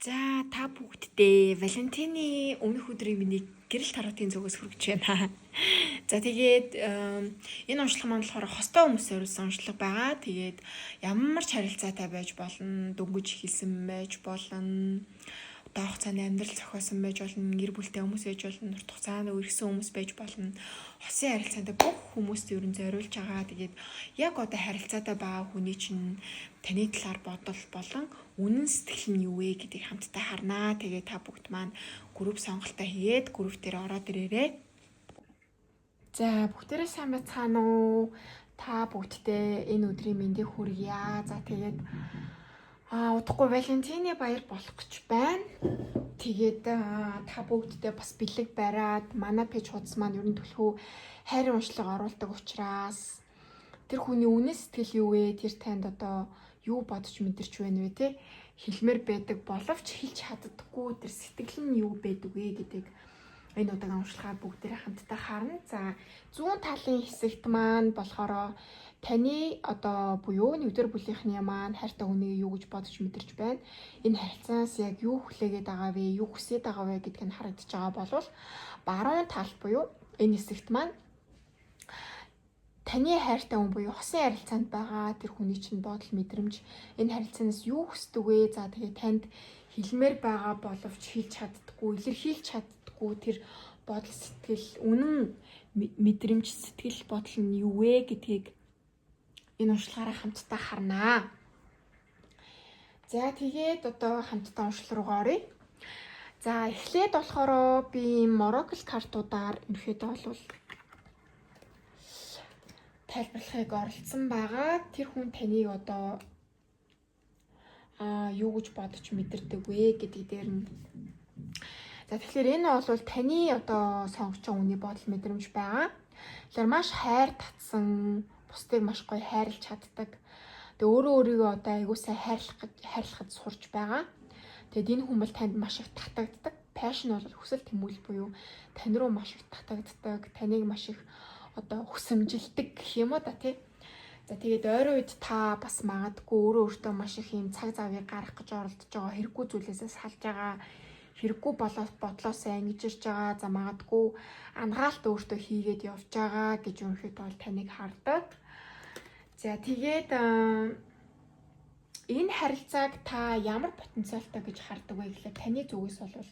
За та бүгддээ Валентины өмнөх өдрийн миний гэрэл тароотын зүгээс хүргэж байна. За тэгээд энэ уншлага маань болохоор хостой хүмүүс зориулсан уншлага байгаа. Тэгээд ямар ч харилцаатай байж болно, дөнгөж ихэлсэн байж болно. Удаан хугацааны амьдрал зохиосон байж болно, гэр бүлтэй хүмүүс байж болно, урт хугацаанд үргэлжсэн хүмүүс байж болно. Хосын харилцаанд бүх хүмүүст ер нь зориулж байгаа. Тэгээд яг одоо харилцаатай байгаа хүний чинь таны талаар бодол болон үнэн сэтгэл нь юу вэ гэдгийг хамтдаа харнаа. Тэгээд та бүгд маань групп сонголтоо хийгээд групп дээр ороод ирээрэй. За бүгдээрээ сайн байцгаана уу? Та бүгдтэй энэ өдрийн мэндийг хүргье. За тэгээд удахгүй Валентины баяр болох гэж байна. Тэгээд та бүгдтэй бас бэлэг бариад манай пэйж хуудас маань ер нь төлхөө хайрын уншлага оруулдаг учраас тэр хүний үнэн сэтгэл юу вэ? Тэр танд одоо юу бодож мэдэрч байна вэ те? Хэлмээр байдаг боловч хэлж чаддаггүй тэр сэтгэл нь юу байдаг вэ гэдэг энэ удаагийн уншлагаа бүгдээрээ хамтдаа харна. За зүүн талын хэсэгт маань болохоор таны одоо буюу өдөр бүлийнхний маань хайртай хүнийг юу гэж бодож мэдэрч байна. Энэ харилцаанаас яг юу хүлээгээд байгаа вэ? Юу хүсээд байгаа вэ гэдг нь харагдаж байгаа болвол баруун тал буюу энэ хэсэгт маань таны хайртай хүн буюу хосын харилцаанд байгаа тэр хүний чинь бодол мэдрэмж энэ харилцаанаас юу хүсдэг вэ? За тэгээд танд хэлмээр байгаа боловч хэлж чаддаггүй, илэрхийлж чаддаггүй тэр бодол сэтгэл, үнэн мэдрэмж сэтгэл бодол нь юу вэ гэдгийг энэ уншлагаараа хамтдаа харнаа. За тэгээд одоо хамтдаа уншлал руугаа оръё. За эхлээд болохоор би Oracle картуудаар ерөөхдөө бол тайлбарлахыг оролцсон байгаа. Тэр хүн таныг одоо юу гэж бодож мэдэрдэг вэ гэдэг дээр нь. За тэгэхээр энэ бол таны одоо сонгож байгаа хүний бодол мэдрэмж байгаа. Тэгэхээр маш хайр татсан, бусдыг маш гоё хайрлаж чаддаг. Тэгээ өөрөө өөрийгөө одоо айгуу сайн хайрлахад сурж байгаа. Тэгээд энэ хүн бол танд маш их татагддаг. Passion бол хүсэл тэмүүлэл буюу тань руу маш их татагддаг. Таныг маш их одоо хүсэмжилдэг гэх юм уу да тий. За тэгээд ойрын үед та бас магадгүй өөрөө өөртөө маш их юм цаг завыг гаргах гэж оролдож байгаа, хэрэггүй зүйлээсээ салж байгаа, хэрэггүй бодлоосоо ангижирч байгаа, за магадгүй ангаалт өөртөө хийгээд явж байгаа гэж өөрөхдөө бол таныг хардаг. За тэгээд энэ харилцааг та ямар потенциалтай гэж хардаг вэ гэхлээр таны зүгээс бол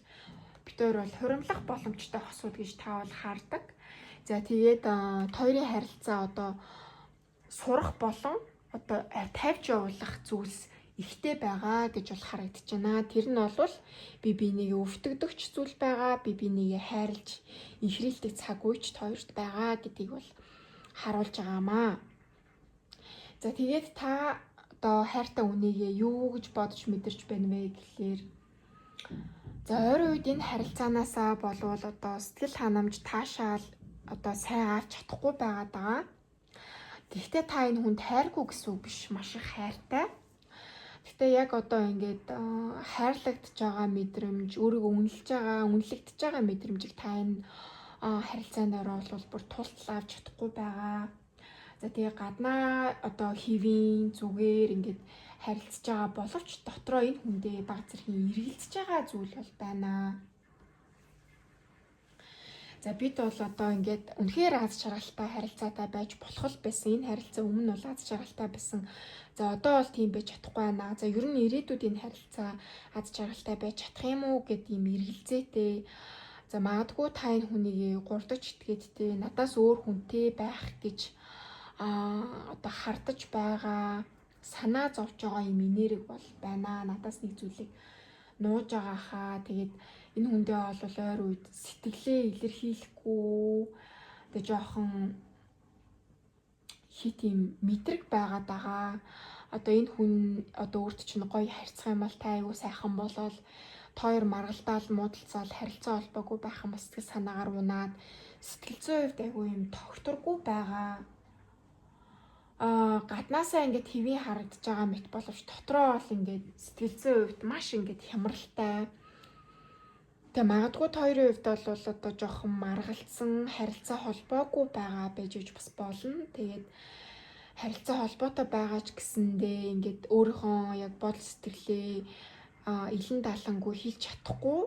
бид хоёр бол хуримлах боломжтой хосууд гэж та бол хардаг. За тэгээд хоёрын харилцаа одоо сурах болон одоо тавьж явуулах зүйлс ихтэй байгаа гэж бол харагдаж байна. Тэр нь бол би бинийг өвтгдөгч зүйл байгаа, би бинийг хайрлж ихрэлдэг цаг үеч хоёрт байгаа гэдгийг бол харуулж байгаамаа. За тэгээд та одоо хайртай хүнийгээ юу гэж бодож мэдэрч байна вэ гэхлээр за ойрын үед энэ харилцаанаасаа болвол одоо сэтгэл ханамж таашаал одоо сайн авч чадахгүй байгаад байгаа. Гэхдээ та энэ хүнд хайргүй гэсэн үг биш, маш их хайртай. Гэхдээ яг одоо ингээд хайрлагдж байгаа мэдрэмж, өөрийгөө үнэлэгдэж байгаа мэдрэмжийг та энэ харилцаанд оролцвол бүр тултал авч чадахгүй байгаа. За тэгээ гаднаа одоо хэвийн зүгээр ингээд харилцаж байгаа боловч дотроо энэ хүндээ баг зэргийн эргэлзэж байгаа зүйл бол байна. За бид бол одоо ингээд үнэхээр аз жаргалтай харилцаатай байж болох л байсан. Энэ харилцаа өмнө бол аз жаргалтай байсан. За одоо бол тийм байж чадахгүй байна. За ер нь ирээдүйд энэ харилцаа аз жаргалтай байж чадах юм уу гэдэг юм эргэлзээтэй. За магадгүй та энэ хүнийг гурдаж итгээдтэй надаас өөр хүнтэй байх гэж одоо хардаж байгаа санаа зовж байгаа юм энерги бол байна. Надаас нэг зүйлийг нууж байгаа хаа. Тэгээд энэ хүндээ бол ойр үед сэтгэлээ илэрхийлэхгүй тэг жоохон хит юм мэдрэг байгаад байгаа. Одоо энэ хүн одоо өөрт чинь гоё харьцах юм бол та айгуу сайхан болол тоор маргалдаал муудалцаал харилцаа холбоогүй байх юм бас сэтгэл санаагаар унаад сэтгэл зүйн хувьд айгуу юм тогтворгүй байгаа. Гаднаасаа ингээд хэвийн харагдаж байгаа мэт боловч дотроо бол ингээд сэтгэл зүйн хувьд маш ингээд хямралтай. Тэгээ магадгүй хоёрын хувьд бол одоо жоохон маргалцсан харилцаа холбоогүй байгаа байж бас болно. Тэгээд харилцаа холбоотой байгаа ч гэсэндээ ингээд өөрийнхөө яг бодол сэтгэлээ илэн далангүй хийж чадахгүй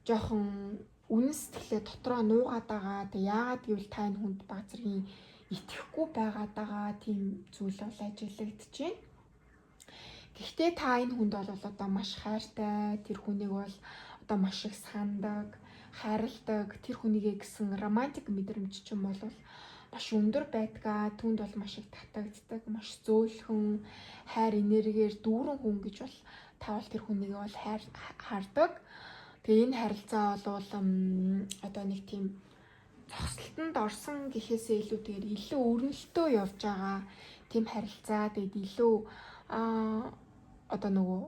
жоохон үнэн сэтгэлээ дотроо нуугаад байгаа. Тэг яагаад гэвэл та энэ хүнд баг зэргийн итгэхгүй байгаад байгаа тийм зүйл бол ажиглагдаж байна. Гэхдээ та энэ хүнд бол одоо маш хайртай, тэр хүнийг бол одоо маш их сандаг, хайрладаг, тэр хүнийгээ гэсэн романтик мэдрэмж ч юм бол маш өндөр байдгаа, түнд бол маш их татагддаг, маш зөөлхөн, хайр энергиээр дүүрэн хүн гэж бол та бол тэр хүнийгээ бол хардаг. Тэгээ энэ харилцаа бол одоо нэг тийм зогсолтод орсон гэхээсээ илүүтэйгээр илүү өрнөлтөө явж байгаа тийм харилцаа. Тэгээд илүү одоо нөгөө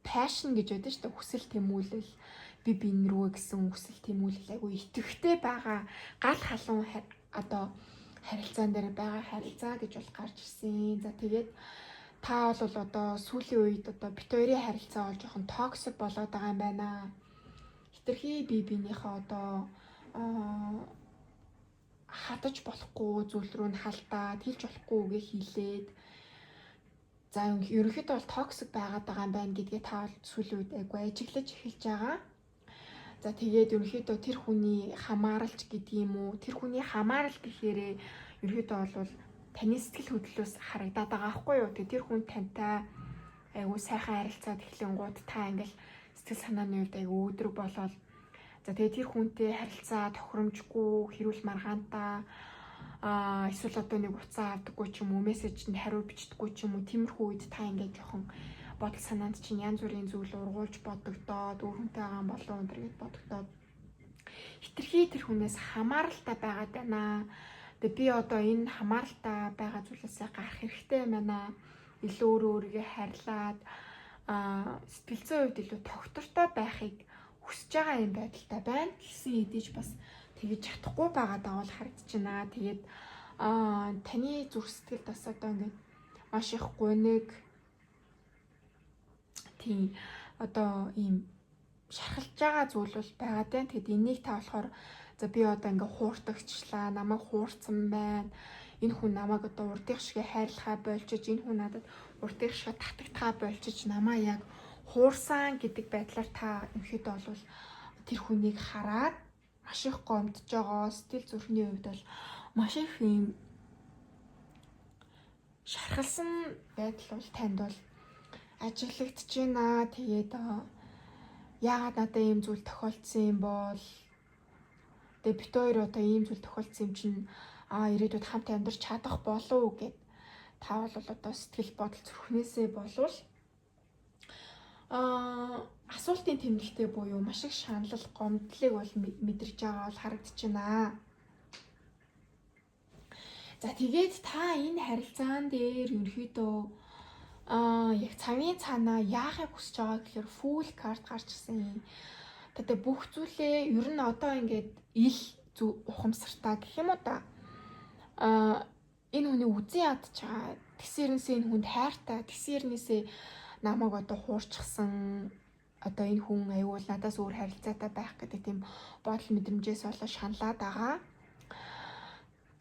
passion гэж байдаг шүү дээ. Хүсэл тэмүүлэл, би биен рүү гэсэн хүсэл тэмүүлэл айгүй итгэвтэй байгаа гал халуун одоо харилцаан дээр байгаа харилцаа гэж бол гарч ирсэн. За тэгээд та бол одоо сүүлийн үед одоо бит хоёрын харилцаа бол жоохон токсик болоод байгаа юм байна. Хитрхи би биенийхээ одоо хатаж болохгүй зүйл рүү нь халдаад хэлж болохгүй үгээ хийлээд за ерөнхийдөө бол токсик байгаад байгаа юм байна гэдгээ та бол сүүлийн үед айгүй ажиглаж эхэлж байгаа. За тэгээд ерөнхийдөө тэр хүний хамааралч гэдэг юм уу? Тэр хүний хамаарал гэхээр ерөнхийдөө бол таны сэтгэл хөдлөлөөс харагдаад байгаа байхгүй юу? Тэр хүн тантай айгүй сайхан харилцаад эхлэнгууд та ингээл сэтгэл санааны үед айгүй өдрөг болоод за тэгээд тэр хүнтэй харилцаа тохиромжгүй, хэрүүл маргаантаа эсвэл одоо нэг уцаа авдаггүй ч юм уу, мессежэнд хариу бичдэггүй ч юм уу, тиймэрхүү үед та ингээд жоохон бодол санаанд чинь янз бүрийн зүйл ургуулж бодогдоод, өөрхөнтэй байгаа болов уу гэдээ бодогдоод хитрхи тэр хүнээс хамааралтай байгаад байна. Тэгээ би одоо энэ хамааралтай байгаа зүйлээсээ гарах хэрэгтэй юм байна. Илүү өөрийгөө хайрлаад сэтгэл зүйн үед илүү тогтвортой байхыг хүсэж байгаа юм байдалтай байна. Гэсэн хэдиж бас тэгэж чадахгүй байгаа даавал харагдаж байна. Тэгээд таны зүрх сэтгэлд бас одоо ингээд маш их гониг тийм одоо ийм шархалж байгаа зүйл бол байгаад байна. Тэгэд энийг та болохоор за би одоо ингээ хууртагчлаа, намайг хуурцсан байна. Энэ хүн намайг одоо урдих шиг хайрлахаа болчиж, энэ хүн надад урдих шиг татагдхаа болчиж, намайг яг хуурсан гэдэг байдлаар та ерөнхийдөө бол тэр хүнийг хараад маш их гомдож байгаа. Сэтгэл зүрхний хувьд бол маш их юм шархалсан байдал бол танд бол ажиглагдаж байна. Тэгээд яагаад надад ийм зүйл тохиолдсон юм бол тэгээд бит хоёр одоо ийм зүйл тохиолдсон юм чинь ирээдүйд хамт амьдарч чадах болов уу гэд та бол одоо сэтгэл бодол зүрхнээсээ болвол асуултын тэмдэгтэй буюу маш их шаналл гомдлыг бол мэдэрч байгаа бол харагдаж байна. За тэгээд та энэ харилцаан дээр ерөнхийдөө яг цагийн цаанаа яахыг хүсэж байгаа гэхээр full card гарч ирсэн юм. Тэгээд бүх зүйлээ ер нь одоо ингээд ил ухамсартаа гэх юм уу та. Энэ хүний үзэн ядж байгаа. Тэгсэрнээсээ энэ хүнд хайртай, тэгсэрнээсээ намайг одоо хуурчихсан. Одоо энэ хүн аюул надаас өөр харилцаатай байх гэдэг тийм бодол мэдрэмжээс болоо шаналаад байгаа.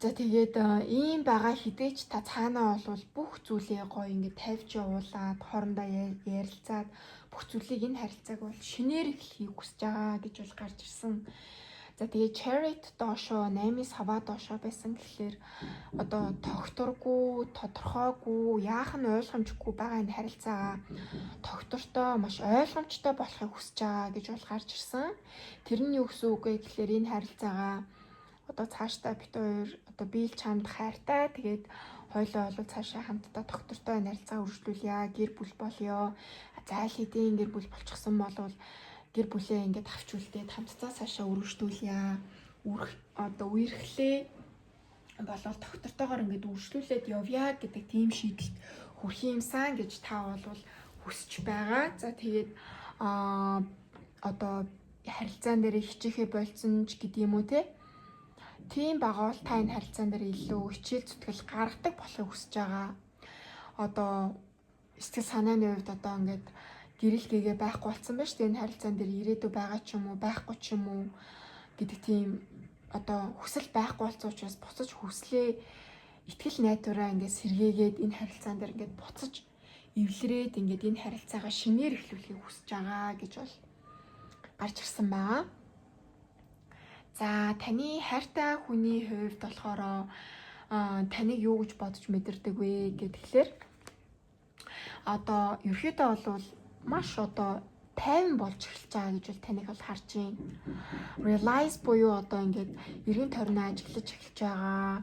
За тэгээд ийм байгаа хідээч та цаанаа бол бүх зүйлээ гоё ингээд тавьж явуулаад хоорондоо ярилцаад бүх зүйлийг энэ харилцааг бол шинээр эхлэхийг хүсэж байгаа гэж бол гарч ирсэн. За тэгээд Chariot доошоо 8-аас хаваа доошоо байсан гэхэлэр одоо тогтворгүй, тодорхойгүй, яах нь ойлгомжгүй байгаа энэ харилцаа тогтвортой, маш ойлгомжтой болохыг хүсэж байгаа гэж бол гарч ирсэн. Тэр нь юу гэсэн үг вэ гэхэлэр энэ харилцаагаа одоо цаашдаа бит хоёр одоо биел чамд хайртай, тэгээд хоёлоо бол цаашаа хамтдаа тогтвортой энэ харилцаа үргэлжлүүлье, гэр бүл болёо. Зайл хэдийн гэр бүл болчихсон болвол гэр бүлээ ингээд авч үлдээд хамтдаа цаашаа үргэлжлүүлье. Одоо үерхлээ болол тогтортойгоор ингээд үргэлжлүүлээд явъя гэдэг тийм шийдэлд хүрэх юмсан гэж та бол хүсэж байгаа. За тэгээд одоо харилцаан дээр хичээхэ болцсон ч гэдэг юм уу те. Тийм байгаа бол та энэ харилцаан дээр илүү хичээл зүтгэл гаргадаг болохыг хүсэж байгаа. Одоо сэтгэл санааны хувьд одоо ингээд гэрэл гээгээ байхгүй болсон байна шүү дээ. Энэ харилцаан дээр ирээдүй байгаа ч юм уу, байхгүй ч юм уу гэдэг тийм одоо хүсэл байхгүй болсон учраас буцаж хүслээ итгэл найдвараа ингээд сэргээгээд энэ харилцаан дээр ингээд буцаж эвлэрээд ингээд энэ харилцаагаа шинээр эхлүүлэхийг хүсэж байгаа гэж бол гарч ирсэн байгаа. За таны хайртай хүний хувьд болохоор таныг юу гэж бодож мэдэрдэг вэ гэхлээр одоо ерөөдөө бол маш одоо тайван болж эхэлж байгаа гэж бол таныг бол харж байна. Realize буюу одоо ингээд эргэн тойрноо ажиглаж эхэлж байгаа.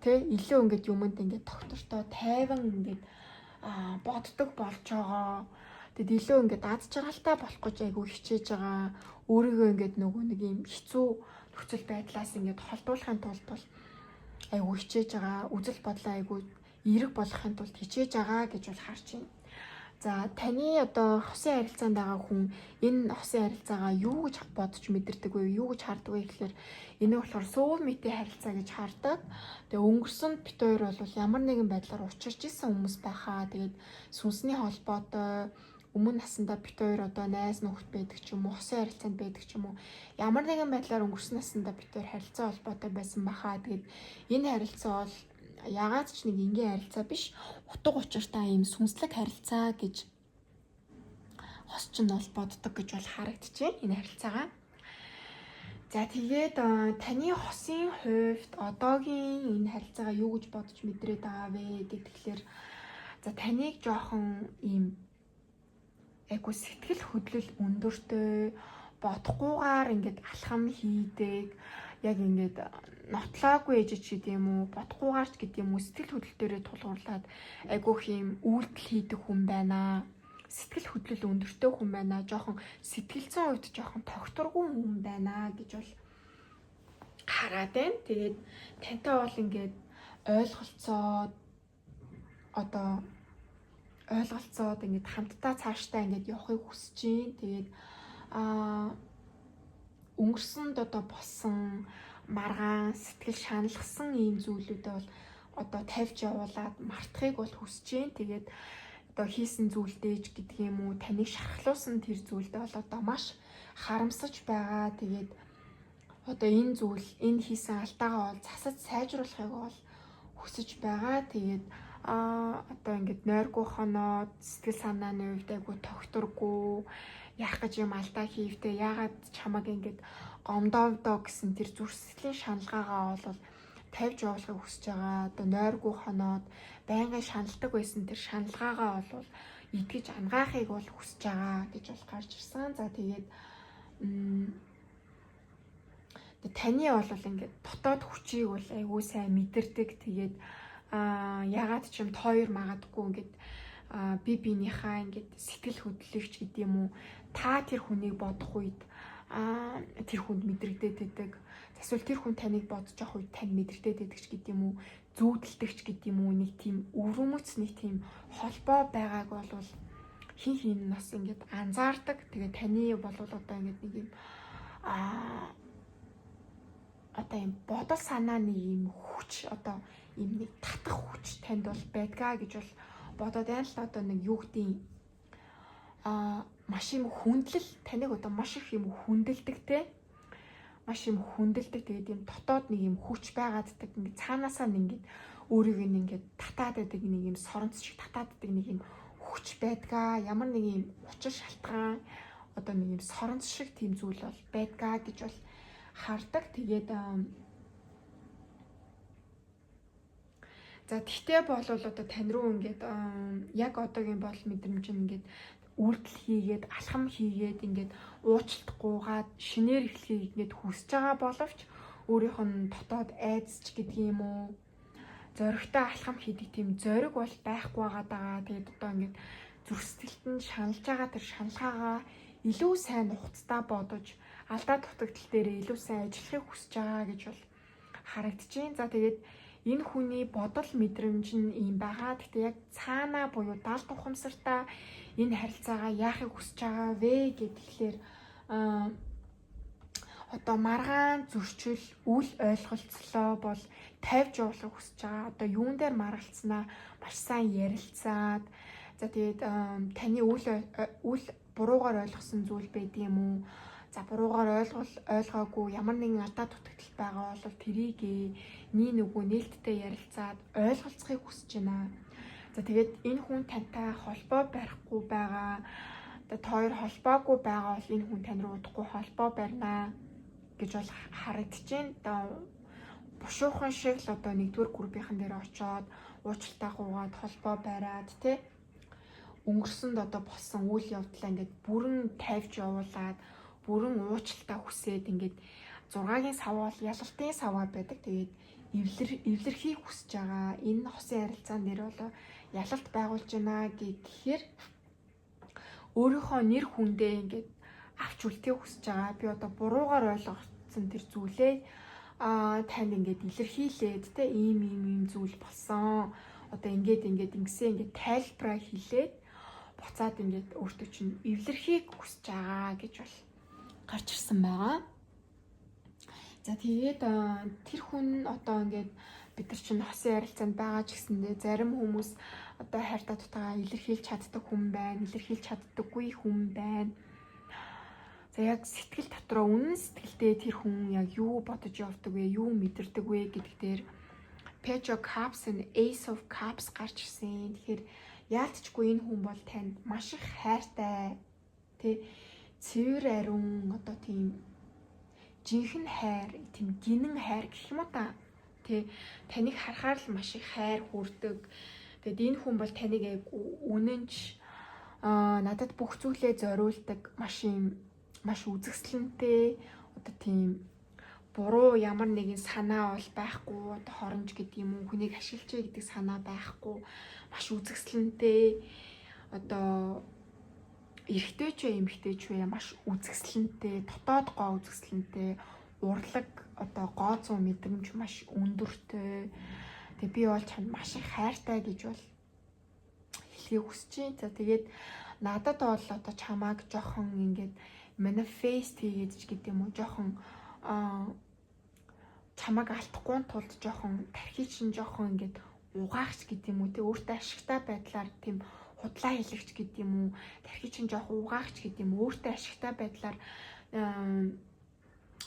Тэ илүү ингээд юмд ингээд тогтвортой тайван ингээд боддог болж байгаа. Тэгэд илүү ингээд аз жаргалтай болох гэж айгүй хичээж байгаа. Өөрийгөө ингээд нөгөө нэг юм хэцүү нөхцөл байдлаас ингээд холдуулахын тулд бол айгүй хичээж байгаа. Үзэл бодлоо айгүй эерэг болгохын тулд хичээж байгаа гэж бол харж байна. За таны одоо хосын харилцаанд байгаа хүн энэ хосын харилцаагаа юу гэж бодож мэдэрдэг вэ? Юу гэж хардаг вэ гэхээр энэ болохоор soulmate-ийн харилцаа гэж хардаг. Тэгээ өнгөрсөнд бит хоёр бол ямар нэгэн байдлаар учирч исэн хүмүүс байхаа. Тэгээд сүнсний холбоотой өмнө насандаа бит хоёр одоо найз нөхд байдаг ч юм уу, хосын харилцаанд байдаг ч юм уу. Ямар нэгэн байдлаар өнгөрсөн насандаа бит хоёр харилцаа холбоотой байсан байхаа. Тэгээд энэ харилцаа бол ягаад ч нэг энгийн харилцаа биш, утга учиртай юм сүнслэг харилцаа гэж хосч нь бол боддог гэж бол харагдчихэв энэ харилцаагаа. За тэгээд таны хосын хувьд одоогийн энэ харилцаагаа юу гэж бодож мэдрээд байгаа вэ гэхлээр за таныг жоохон ийм айгу сэтгэл хөдлөл өндөртэй бодохгүйгээр ингээд алхам хийдэг, яг ингээд нотлоогүй ээж ч гэдэм үү, бодохгүйгээр ч гэдэм үү, сэтгэл хөдлөл дээрээ тулгуурлаад айгүйх юм үйлдэл хийдэг хүн байна. Сэтгэл хөдлөл өндөртэй хүн байна. Жоохон сэтгэлзэн хувьд жоохон тогтворгүй хүн байна гэж бол хараад байна. Тэгээд тантай бол ингээд ойлголцоод ингээд хамтдаа цаашдаа ингээд явахыг хүсэж байна. Тэгээд өнгөрсөнд одоо болсон маргаан сэтгэл шаналгсан ийм зүйлүүдээ бол одоо тавьж явуулаад мартахыг бол хүсэж байна. Тэгээд одоо хийсэн зүйлдээж гэдэг юм уу, таныг шархлуулсан тэр зүйлдээ бол одоо маш харамсаж байгаа. Тэгээд одоо энэ зүйл, энэ хийсэн алдаагаа бол засаж сайжруулахыг бол хүсэж байгаа. Тэгээд одоо ингээд нойргүй хоноод сэтгэл санааны хувьд айгу тогтворгүй яах гэж юм алдаа хийвдээ, яагаад чамаг ингээд гомдоовдоо гэсэн тэр зүрхсэтгэлийн шаналгаагаа бол тавьж явуулахыг хүсэж байгаа. Одоо нойргүй хоноод байнгын шаналдаг байсан тэр шаналгаагаа бол идгэж ангаахыг бол хүсэж байгаа гэж бол гарч ирсэн. За тэгээд таны бол ингээд дотоод хүчийг бол айгүй сайн мэдэрдэг. Тэгээд ягаад ч юм тойр магадгүй ингээд би биенийхээ ингээд сэтгэл хөдлөлч гэдэг юм уу, та тэр хүнийг бодох үед тэр хүнд мэдрэгдээд байдаг. Эсвэл тэр хүн таныг бодож авах үед тань мэдрэгдээд байдаг ч гэдэг юм уу, зүүдэлдэгч гэдэг юм уу, нэг тийм өвөрмөц нэг тийм холбоо байгааг бол хин хин нас ингээд анзаардаг. Тэгээ таны бол одоо ингээд нэг юм одоо юм бодол санааны юм хүч, одоо юм нэг татах хүч танд бол байдгаа гэж бол бодоод байна л. Одоо нэг юу гэдгийг маш юм хүндлэл, таныг одоо маш их юм хүндэлдэг те. Маш юм хүндэлдэг. Тэгээд юм дотоод нэг юм хүч байгааддаг. Ингээд цаанаасаа ингээд өөрийг ингээд татаад байдаг нэг юм соронц шиг татаад байдаг нэг юм хүч байдгаа. Ямар нэг юм учир шалтгаан одоо нэг юм соронц шиг тийм зүйл бол байдгаа гэж бол хардаг. Тэгээд за тэгтээ бол одоо тань руу ингээд яг одоогийн бол мэдрэмж ингээд үйлдэл хийгээд алхам хийгээд ингээд уучлалтгүйгээд шинээр эхлэхийг ингээд хүсэж байгаа боловч өөрийнх нь дотоод айдасч гэдэг юм уу, зоригтой алхам хийдэг тийм зориг бол байхгүй байгаа. Тэгээд одоо ингээд зүрх сэтгэлд нь шаналж байгаа тэр шаналгаагаа илүү сайн нухацтай бодож алдаа дутагдал дээр илүү сайн ажиллахыг хүсэж байгаа гэж бол харагдчихээн. За тэгээд энэ хүний бодол мэдрэмж нь ийм байгаа. Гэхдээ яг цаанаа буюу далд ухамсартаа энэ харилцаагаа яахыг хүсэж байгаа вэ гэхлээр одоо маргаан зөрчил, үл ойлголцлоо бол тавьж явуулахыг хүсэж байгаа. Одоо юун дээр маргалцсанаа маш сайн ярилцаад, за тэгээд таны үл буруугаар ойлгосон зүйл байд юм уу? За буруугаар ойлгоогүй ямар нэгэн алдаа дутагдал байгаа бол тэрийг нэг нөгөө нээлттэй ярилцаад ойлголцохыг хүсэж байна. За тэгээд энэ хүн тантай холбоо барихгүй байгаа. Тэгээд хоёр холбоогүй байгаа бол энэ хүн тань руу удахгүй холбоо барина гэж бол харагдчихээн. Одоо бушуухан шиг л одоо нэгдүгээр группийнхэн дээр очоод уучлалтаа гуугаад холбоо бариад тэ өнгөрсөнд одоо болсон үйл явдлаа ингээд бүрэн тавьж явуулаад бүрэн уучлалтаа хүсээд ингээд 6-гийн саваа бол ялалтын саваа байдаг. Тэгээд эвлэрхийг хүсэж байгаа. Энэ хосын харилцаан дээр бол ялалт байгуулж байна гэхээр өөрийнхөө нэр хүндээ ингээд авч үлдэхийг хүсэж байгаа. Би одоо буруугаар ойлгосон тэр зүйлээ танд ингээд илэрхийлээд те ийм зүйл болсон. Одоо ингээд ингэсэн ингээд тайлбараа хэлээд буцаад ингээд өөртөө чинь эвлэрхийг хүсэж байгаа гэж бол гарч ирсэн байгаа. За тэгээд тэр хүн одоо ингээд бид нар чинь хосын харилцаанд байгаа ч гэсэндээ зарим хүмүүс одоо хайртай дутаагаа илэрхийлж чаддаг хүн байна, илэрхийлж чаддаггүй хүн байна. За яг сэтгэл дотроо үнэн сэтгэлдээ тэр хүн яг юу бодож явдаг вэ, юу мэдэрдэг вэ гэдэг дээр Page of Cups and Ace of Cups гарч ирсэн. Тэгэхээр яалтчгүй энэ хүн бол танд маш их хайртай, тэ цэвэр ариун одоо тийм жинхэнэ хайр, тийм гинэн хайр гэх юм уу та. Тэ таныг харахаар л маш их хайр хүрдэг. Тэгэд энэ хүн бол таныг яг үнэнч надад бүх зүйлээ зориулдаг, маш үзэсгэлэнтэй одоо тийм буруу ямар нэгэн санаа бол байхгүй, одоо хоромж гэдэг юм уу, хүнийг ашиглаж гэдэг санаа байхгүй, маш үзэсгэлэнтэй одоо эрэгтэй ч вэ, эмэгтэй ч вэ маш үзэсгэлэнтэй, дотоод гоо үзэсгэлэнтэй, урлаг одоо гоо зүүн мэдрэмж маш өндөртэй. Тэгээ би бол чамд маш их хайртай гэж бол хэлхийг хүсэж байна. За тэгээд надад бол одоо чамааг жоохон ингээд манифест хийгээд ч гэдэг юм уу, жоохон чамааг алдахгүй тулд жоохон тархий чинь жоохон ингээд угаагч гэдэг юм уу, тэ өөртөө ашигтай байдлаар тийм худлаа хэлэгч гэдэг юм уу, тархий чинь жоохон угаагч гэдэг юм, өөртөө ашигтай байдлаар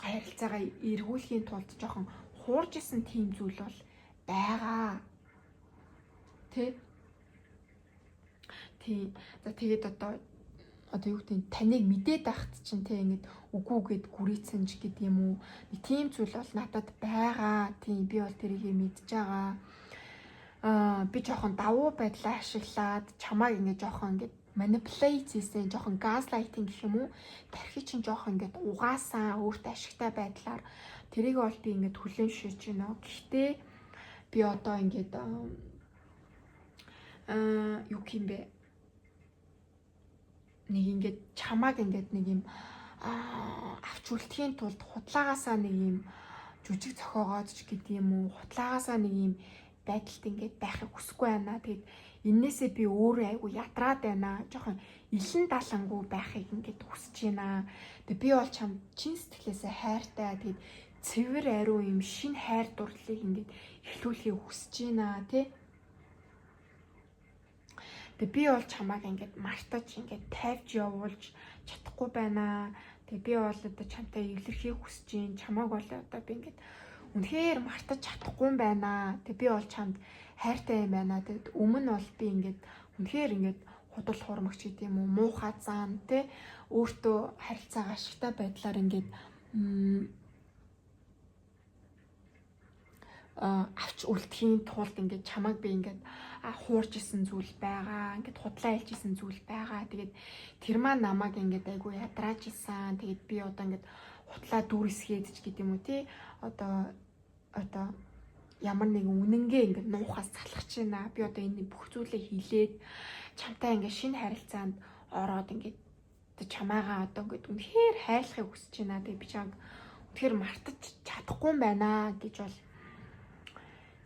харилцаагаа эргүүлэхийн тулд жоохон хуурж исэн тийм зүйл бол байгаа. Тэ. За тэгээд одоо юу гэдэг таныг мэдээд байхад чинь тэ ингэж үгүй гэд гүрийцэн ч гэдэг юм уу. Нэг тийм зүйл бол надад байгаа. Тийм би бол тэрийг мэдж байгаа. Би жоохон давуу байдлаа ашиглаад чамааг ингэж жоохон ингэж manipulate хийсэн, жоохон gaslighting гэх юм уу. Тархи чинь жоохон ингэж угаасан, өөртөө ашигтай байдлаар тэрийг бол би ингэж хүлээн шийдэж байна. Гэхдээ би одоо ингэж юу юм бэ? Нэг ингэж чамааг ингэж нэг юм авч үлдэхийн тулд худлаагаасаа нэг юм жүжиг зохиогоод ч гэдэг юм уу, худлаагаасаа нэг юм байдалд ингэж байхыг хүсэхгүй байна. Тэгээд энээсээ би өөрөө айгу ядраад байна. Жохон илэн далангуу байхыг ингэж хүсэж байна. Тэгээд би бол чам чин сэтгэлээсээ хайртай. Тэгээд цэвэр ариун юм шинэ хайр дурлалыг ингэж эхлүүлэхийг хүсэж байна, тий. Тэгээд би бол чамааг ингэж мартаж ингэж тавьж явуулж чадахгүй байна. Тэгээд би бол одоо чамтай эвлэрхийг хүсэж байна. Чамааг бол одоо би ингэж үнэхээр мартаж чадахгүй юм байна. Тэгээд би бол чамд хайртай юм байна. Тэгээд өмнө бол би ингэж үнэхээр ингэж худал хуурмагч гэдэг юм уу, муухай зан тэ өөртөө харилцаагаа ашигтай байдлаар ингэж авч үлдэхийн тулд ингэж чамайг би ингэж хуурж исэн зүйл байгаа. Ингэж худлаа хэлж исэн зүйл байгаа. Тэгээд тэр маань намайг ингэж айгүй ядрааж исэн. Тэгээд би одоо ингэж худлаа дүүрсгээд ч гэдэг юм уу тий. Одоо ямар нэгэн үнэнгээ ингэж нуухаас залхаж байна. Би одоо энэ бүх зүйлээ хийлээд чамтай ингэж шинэ харилцаанд ороод ингэж чамаагаа одоо ингэж үнэхээр хайрлахыг хүсэж байна. Тэгээд би чамд үнэхээр мартаж чадахгүй юм байна гэж бол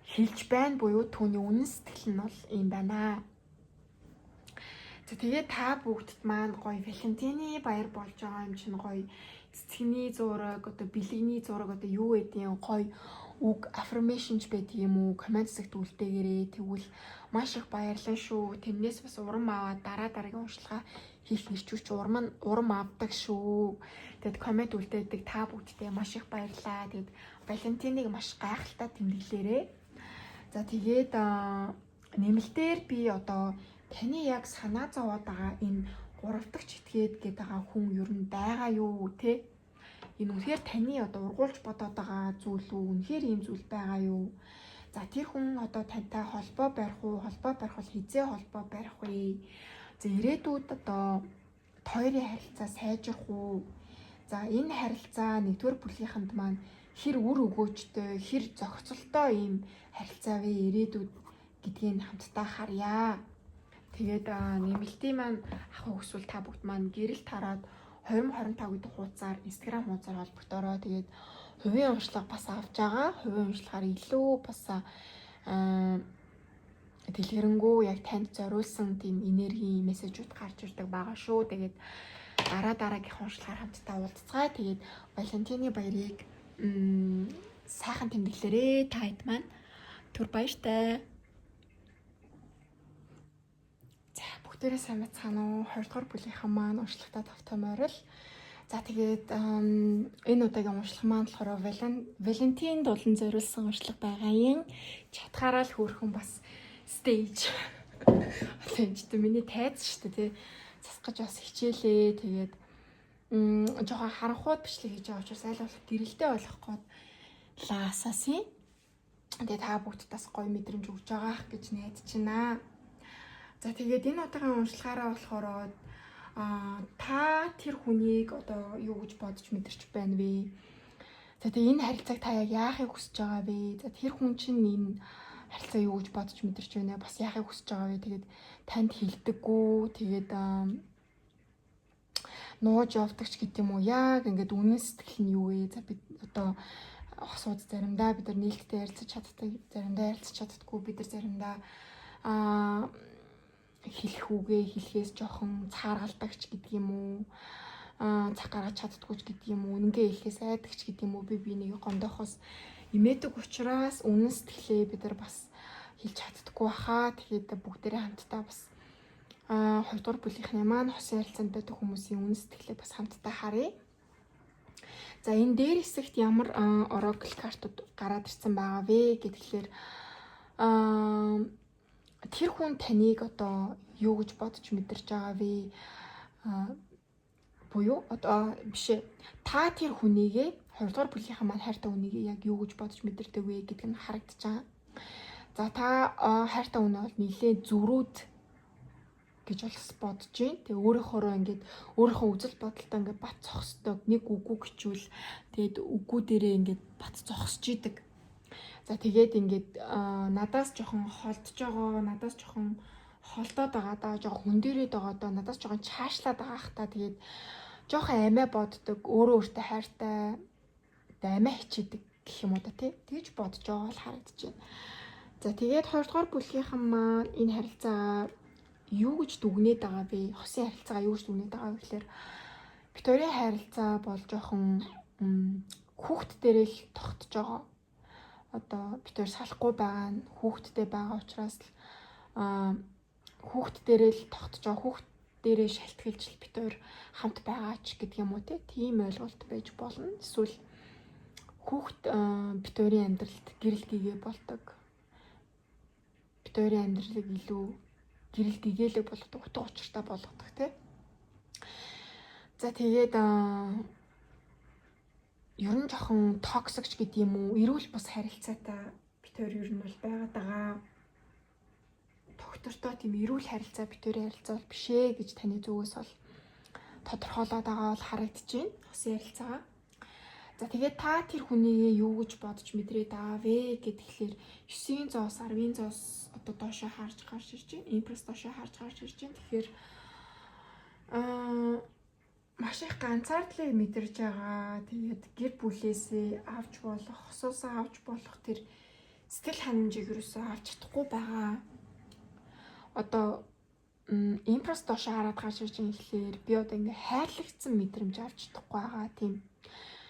хэлж байна буюу түүний үнэн сэтгэл нь бол юм байна. За тэгээд та бүгдд маань гоё Валентины баяр болж байгаа юм чинь гоё цэцгийн зураг одоо бэлэгний зураг одоо юу гэдгийг гоё үг affirmations байдаг юм уу комент хэсэгт үлдээгээрээ тэгвэл маш их баярлалаа шүү. Тэрнээс бас урам аваад дараагийн уншлагаа хийх нэрчүүч урам авдаг шүү. Тэгэд комент үлдээдэг та бүгдтэй маш их баярлалаа. Тэгэд Валентиныг маш гайхалтай тэмдэглээрээ. За тэгээд нэмэлтээр би одоо таны яг санаа зовоод байгаа энэ 3 дахь этгээд гээд байгаа хүн ер нь байгаа юу те? Энэ үнэхээр таны одоо ургуулж бодоод байгаа зүйл үү? Үнэхээр ийм зүйл байгаа юу? За тэр хүн одоо тантай холбоо барих уу? Холбоо барих бол хизээ холбоо барих вэ? За ирээдүйд одоо хоёрын харилцаа сайжрах уу? За энэ харилцаа нэгдүгээр бүлгийнхэнд маань хэр үр өгөөжтэй, хэр зохицолтой ийм харилцаа вэ ирээдүйд гэдгийг хамтдаа харъя. Тэгээд нэмэлтийн маань авах хүсвэл та бүгд маань гэрэл тараад 2025 гэдэг хуудасаар Instagram хуудасаар холбогдороо. Тэгээд хувийн уншлага бас авч байгаа. Хувийн уншлагаар илүү бас дэлгэрэнгүй яг танд зориулсан тийм энерги мессежүүд гарч ирдэг байгаа шүү. Тэгээд дараагийнхаа уншлагаар хамтдаа уулзцгаая. Тэгээд Валентины баярыг сайхан тэмдэглээрээ та хэд маань түр баяртай. За бүгдээрээ сайн байцгаана уу? 20 дугаар бүлгийнхэн маань уншлагатаа тавтамаарл. За тэгээд энэ удаагийн уншлага маань болохоор Валентинд болон зориулсан уншлага байгаа юм. Чатгаараа л хөөрхөн бас стейж. Олончтой миний тайз шүү дээ тий. Засгаж бас хичээлээ. Тэгээд жоохон харанхууд бичлэг хийж байгаа учраас аль болох гэрэлтэй болох гээд лаасасын. Тэгээд та бүгд бас гоё мэдрэмж өгч байгаах гэж найдаж байна. За тэгээд энэ удаагийн уншлагаараа болохоор та тэр хүнийг одоо юу гэж бодож мэдэрч байна вэ? За тэгээд энэ харилцааг та яг яахыг хүсэж байгаа вэ? За тэр хүн чинь энэ харилцаа юу гэж бодож мэдэрч байна? Бас яахыг хүсэж байгаа вэ? Тэгээд танд хэлдэггүй. Тэгээд нууж явдагч гэдэг юм уу? Яг ингээд үнэн сэтгэл нь юу вэ? За бид одоо хосууд заримдаа бид нар нээлттэй ярилцаж чаддаг, заримдаа ярилцаж чаддаггүй. Бид нар заримдаа хэлэх үгээ хэлхээс жоохон цааргалдагч гэдэг юм уу? Цаг гаргаж чаддаггүй гэдэг юм уу? Үнэнгээ хэлхээс айдагч гэдэг юм уу? Би бинийг гомдохоос имээдэг учраас үнэн сэтгэлээ бид нар бас хэлж чаддаггүй баха. Тэгээд бүгдээрээ хамтдаа бас 2 дугаар бүлгийнхний маань хосын харилцаанд байдаг хүмүүсийн үнэн сэтгэлээ бас хамтдаа харъя. За энэ дээр хэсэгт ямар oracle картууд гараад ирсэн байгаа вэ гэхлээр тэр хүн таныг одоо юу гэж бодож мэдэрч байгаа вэ? Буюу одоо биш ээ. Та тэр хүнийгээ 2 дугаар бүлгийнхэн маань хайртай хүнийгээ яг юу гэж бодож мэдэрдэг вэ гэдг нь харагдаж байгаа. За та хайртай хүнээ бол нэлээд зөрүүд гэж бодож байна. Тэгээ өөрийнхоороо ингээд өөрийнхөө үзэл бодолтой ингээд бат зогсдог. Нэг үгүй гэчүүл тэгээд үгүй дээрээ ингээд бат зогсож идэг. За тэгээд ингээд надаас жоохон холдож байгаа, надаас жоохон холдоод байгаа даа, жоохон хүн дээрээд байгаа даа, надаас жоохон чаашлаад байгаа хта. Тэгээд жоохон амиа боддог, өөрөө өөртөө хайртай амиа хичээдэг гэх юм уу да тий. Тэгж бодож байгаа л харагдаж байна. За тэгээд 2 дугаар бүлгийнхэн маань энэ харилцаа юу гэж дүгнээд байгаа вэ? Хосын харилцаагаа юу гэж дүгнээд байгаа вэ гэхээр Викторийн харилцаа бол жоохон хүүхд дээрээ л тогтож байгаа. Одоо Виктори салахгүй байгаа нь хүүхдтэй байгаа учраас хүүхд дээрээ л тогтож байгаа. Хүүхд дээрээ шалтгаалж Виктори хамт байгаач гэдэг юм уу тийм ойлголт байж болно. Эсвэл хүүхд Викторийн амьдралд гэрэл гэгээ болдог. Викторийн амьдралыг илүү гэрэл гэгэлэг болгодог, утга учиртай болгодог тий. За тэгээд ер нь жоохон токсикч гэдэг юм уу? Эрүүл бус харилцаатай Виктори ер нь бол байгаад байгаа. Доктортой тийм эрүүл харилцаа Викторийн харилцаа бол биш ээ гэж таны зүгээс бол тодорхойлоод байгаа бол харагдаж байна. Хосын харилцаагаа. За тэгээд та тэр хүнийгээ юу гэж бодож мэдрээд байгаа вэ гэхлээр 9-ийн зоос 10-ийн зоос одоо доошоо харж гарч ирж байна. Импресс доошоо харж гарч ирж байна. Тэгэхээр маш их ганцаардлыг мэдэрж байгаа. Тэгээд гэр бүлээсээ авч болох, хосоосоо авч болох тэр сэтгэл ханамжийг юусоо авч чадахгүй байгаа. Одоо импресс доошоо хараад гарч ирж байгаа гэхлээр би одоо ингээ хайрлагдсан мэдрэмж авч чадахгүй байгаа. Тийм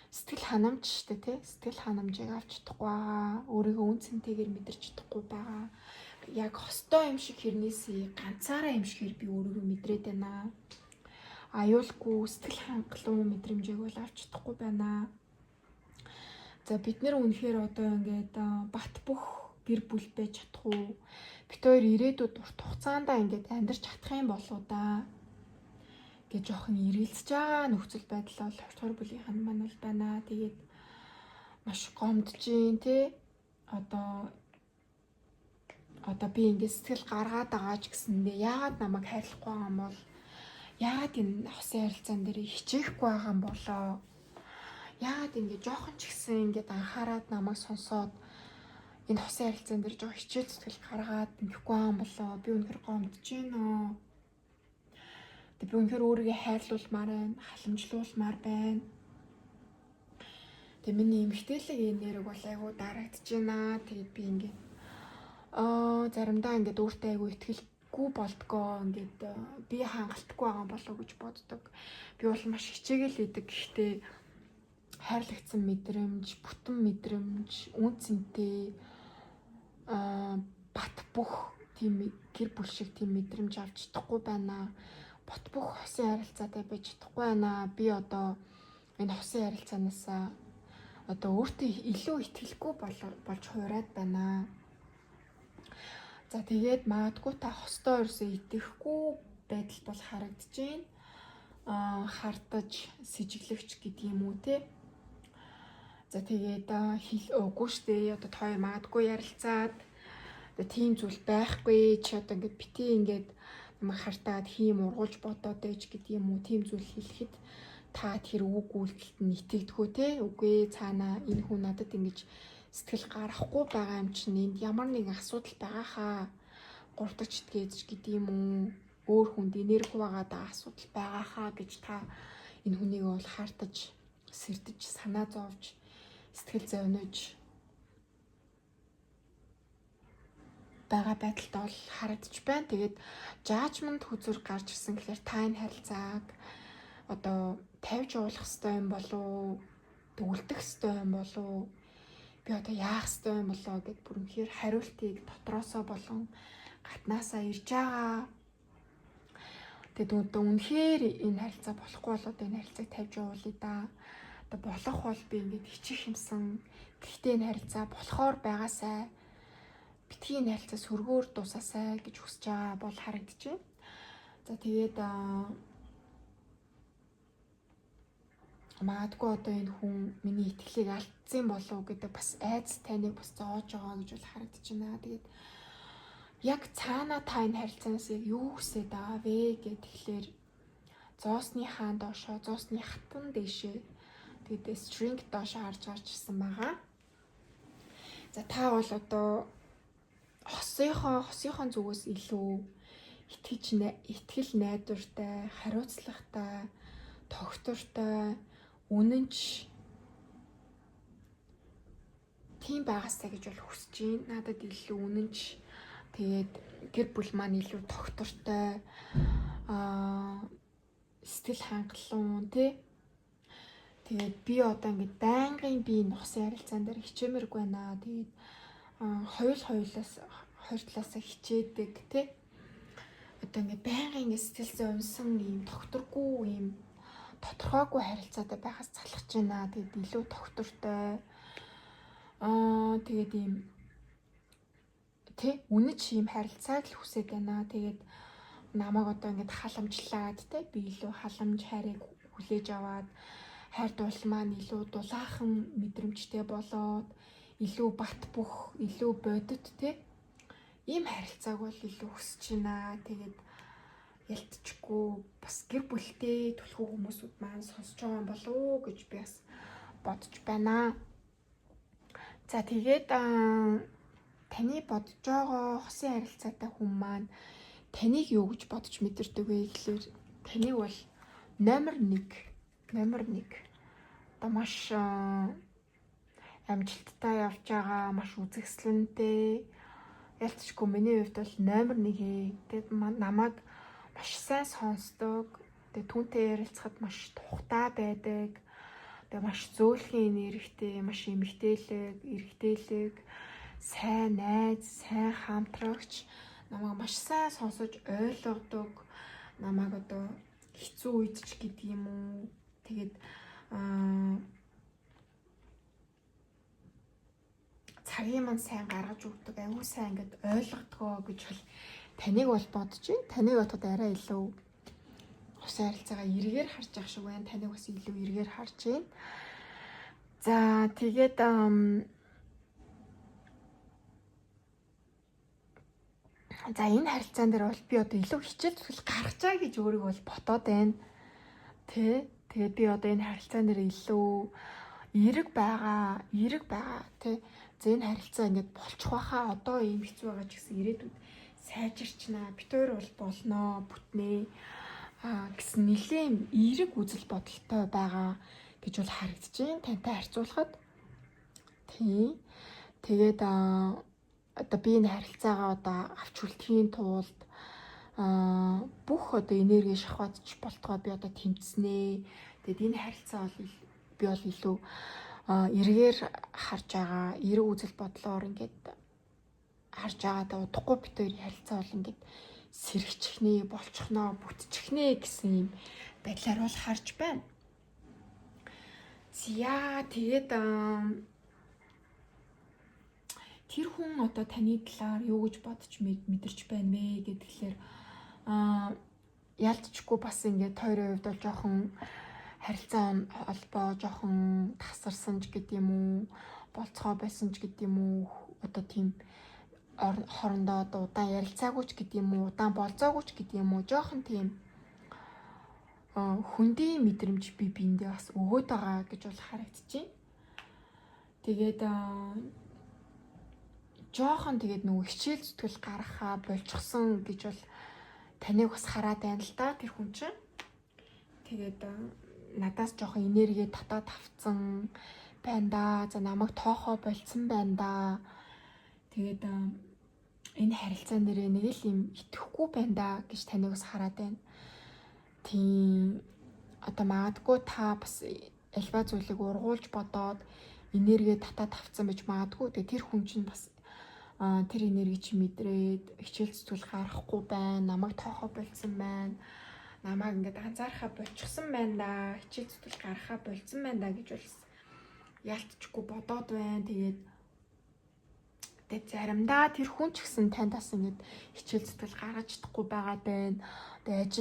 сэтгэл ханамж шүү дээ тий. Сэтгэл ханамжийг авч чадахгүй байгаа. Өөрийгөө үн цэнтэйгээр мэдэрч чадахгүй байгаа. Яг хостой юм шиг хэрнээсээ ганцаараа юм шигээр би өөрийгөө мэдрээд байна. Аюулгүй сэтгэл хангалуун мэдрэмжийг бол авч чадахгүй байна. За бид нэр үнэхээр одоо ингээд бат бөх гэр бүл байж чадах уу? Бид хоёр ирээдүйд урт хугацаанд ингээд амьдарч чадах юм болоо да гэж жоохон ирэлцэж байгаа нөхцөл байдал бол 20 дугаар бүлийнх нь маань бол байна. Тэгээд маш гомдож юм те. Одоо би ингээд сэтгэл гаргаад байгаа ч гэсэндээ яагаад намайг хайрлахгүй байгаа юм бол яагаад энэ хосын харилцаан дээр хичээхгүй байгаа юм болоо? Яагаад ингээд жоохон ч гэсэн ингээд анхаарад намайг сонсоод энэ хосын харилцаан дээр жоо хичээл зүтгэл гаргаад нэхгүй байгаа юм болоо? Би үнэхээр гомдож байна. Би үнэхээр өөрийгөө хайрлуулмаар байна, халамжлуулмаар байна. Тэгээ миний эмгтээлэг нэрэг бол айгуу дарагдж байна. Тэгээд би ингээд заримдаа ингээд өөртөө айгуу итгэлгүй болдгоо, ингээд би хангалтгүй байгаа болов гэж боддог. Би бол маш хичээгээл идэг. Гэхдээ хайрлагдсан мэдрэмж, бүтэн мэдрэмж, үнцэнтэй бат бөх тийм гэр бүл шиг тийм мэдрэмж авч чадахгүй байна. Бат бөх хосын харилцаатай байж чадахгүй байна. Би одоо энэ хосын харилцаанаас одоо өөртөө илүү итгэлгүй болж хуурайд байна. За тэгээд магадгүй та хостоо ерөөсөө итгэхгүй байдал бол харагдаж байна. Хартаж сэжиглэгч гэдэг юм уу те. За тэгээд үгүй штэ одоо та хоёр магадгүй ярилцаад тийм зүйл байхгүй чи одоо ингээд бити ингээд намайг хартаад хийм ургуулж бодоод ээж гэдэг юм уу тийм зүйл хэлэхэд та тэр үг үйлдэлд нь итгэдэггүй те. Үгүй цаана энэ хүн надад ингэж сэтгэл гарахгүй байгаа юм чинь энд ямар нэгэн асуудал байгаа хаа. Гурдагч итгээдж гэдэг юм уу? Өөр хүнд энерги байгаадаа асуудал байгаа хаа гэж та энэ хүнийг бол хартаж, сэрдэж, санаа зовж, сэтгэл зовниж байгаа байдалд бол харагдаж байна. Тэгээд жаажмент хүзүр гарч ирсэн гэхээр та энэ харилцааг одоо тавьж уулах хэрэгтэй юм болов? Үлдэх хэрэгтэй юм болов? Би одоо яах хэрэгтэй юм болоо гэд бүр үнэхээр хариултыг дотроосоо болон гатнаасаа ирж байгаа. Тэгээд үнэхээр энэ харилцаа болохгүй бол одоо энэ харилцааг тавьж уулъя да. Одоо болох бол би ингээд хичих юмсан. Гэхдээ энэ харилцаа болохоор байгаасай. Битгий энэ харилцаа сөргөөр дуусаасай гэж хүсэж байгаа бол харагдаж байна. За тэгээд магадгүй одоо энэ хүн миний итгэлийг алдсан болов гэдэг бас айц таныг бас зоож байгаа гэж бол харагдаж байна. Тэгээд яг цаана та энэ харилцаанаас яг юу хүсэж байгаа вэ гэхлээр зоосны хаан доошоо, зоосны хатан дээшээ тэгээд string доошоо харж ирсэн байгаа. За та бол одоо хосынхон зүгээс илүү итгэл найдвартай, хариуцлагатай, тогтвортой, үнэнч тийм байгаасай гэж бол хүсэж байна. Надад илүү үнэнч, тэгээд гэр бүл маань илүү тогтвортой, сэтгэл хангалуун тий. Тэгээд би одоо ингээд байнгын би энэ хосын харилцаан дээр хичээмэргүй байна. Тэгээд хоёр талаасаа хичээдэг тий. Одоо ингээд байнгын ингээд сэтгэл зовсон юм докторгүй юм тодорхойгүй харилцаатай байхаас залхаж байна. Тэгээд илүү доктортой тэгээд ийм тий үнэж юм харилцааг л хүсэж байна. Тэгээд намайг одоо ингээд халамжлаад тий би илүү халамж хайрыг хүлээж аваад хайр дуул маань илүү дулаахан мэдрэмжтэй болоод илүү бат бөх, илүү бодит тий ийм харилцааг бол илүү хүсэж байна. Тэгээд ялтчгүй бас гэр бүлтэй түлхүү хүмүүсүүд маань сонсож байгаа юм болов уу гэж би бас бодож байна. За тэгээд таны бодож байгаа хосын харилцаатай хүн маань таныг юу гэж бодож мэдэрдэг вэ гэхлээр таныг бол номер 1 одоо маш амжилттай явж байгаа, маш үзэсгэлэнтэй. Ялцчгүй миний хувьд бол номер 1. Тэгээд намайг маш сайн сонсдог. Тэгээд түүнтэй ярилцахад маш тухтай байдаг. Тэгээд маш зөөлхөн энергитэй, маш эргэтэлэг, сайн найз, сайн хамтрагч, намайг маш сайн сонсож ойлгодог. Намайг одоо хэцүү үед ч гэдэг юм уу. Тэгээд цагийн маань сайн гаргаж өгдөг, аюу сайн ингээд ойлгодгоо гэж бол таныг бол бодож байна. Таныг бодоход арай илүү ус харилцаагаа эргээр харж явах шиг байна. Таныг бас илүү эргээр харж байна. За тэгээд за энэ харилцаан дээр бол би одоо илүү хичээл зүтгэл гаргачаа гэж өөрийгөө бол бодоод байна. Тэ. Тэгээд би одоо энэ харилцаан дээр илүү эрэг байгаа тий. За энэ харилцаа ингээд болчих واخа. Одоо ийм хэцүү байгаа ч гэсэн ирээдүйд сайжирчнаа. Бид хоёр бол болноо, бүтнээ гэсэн нэлийн эрэг үзэл бодолтой байгаа гэж бол харагдаж байна. Тантай харьцуулахад. Тий. Тэгээд одоо би энэ харилцаагаа одоо авч үлдэхийн тулд бүх одоо энерги шахватж болтгоо би одоо тэмцснэ. Тэгээд энэ харилцаа бол би бол илүү эргээр харж байгаа, эрэг үзэл бодлоор ингээд харж байгаа. Удахгүй бид хоёрын харилцаа бол ингээд сэрэгчихнэ, болчихноо, бүтчихнэ гэсэн юм байдлаар бол харж байна. Зя тэгээд тэр хүн одоо таны талаар юу гэж бодож мэдэрч байна вэ гэдгээр ялцчихгүй бас ингээд хоёрын хувьд бол жоохон харилцаа холбоо жоохон тасарсан ч гэдэг юм уу, болцгоо байсан ч гэдэг юм уу, одоо тийм хоорондоо одоо удаан ярилцаагүй ч гэдэг юм уу, удаан болзоогүй ч гэдэг юм уу, жоохон тийм хүндийн мэдрэмж би биэндээ бас өгөөд байгаа гэж бол харагдчихэв. Тэгээд жоохон тэгээд нөгөө хичээл зүтгэл гаргахаа болчихсон гэж бол таныг бас хараад байна л да тэр хүн чинь. Тэгээд надаас жоохон энерги татаад авцсан байна да. За намайг тоохоо болцсон байна да. Тэгээд энэ харилцаан нэрээ нэг л юм итгэхгүй байна да гэж таныг бас хараад байна. Тийм одоо магадгүй та бас альва зүйлийг ургуулж бодоод энерги татаад авцсан байж магадгүй. Тэгээд тэр хүн чинь бас тэр энерги чи мэдрээд хичээл зүтгэл гаргахгүй байна. Намайг тоохоо болцсон байна. Намайг ингээд анзаарахаа болчихсон байна да. Хичээл зүтгэл гаргахаа болцсон байна да гэж бол ялтчгүй бодоод байна. Тэгээд заримдаа тэр хүн ч гэсэн танд бас ингээд хичээл зүтгэл гаргаж чадахгүй байгаа байна. Тэгээд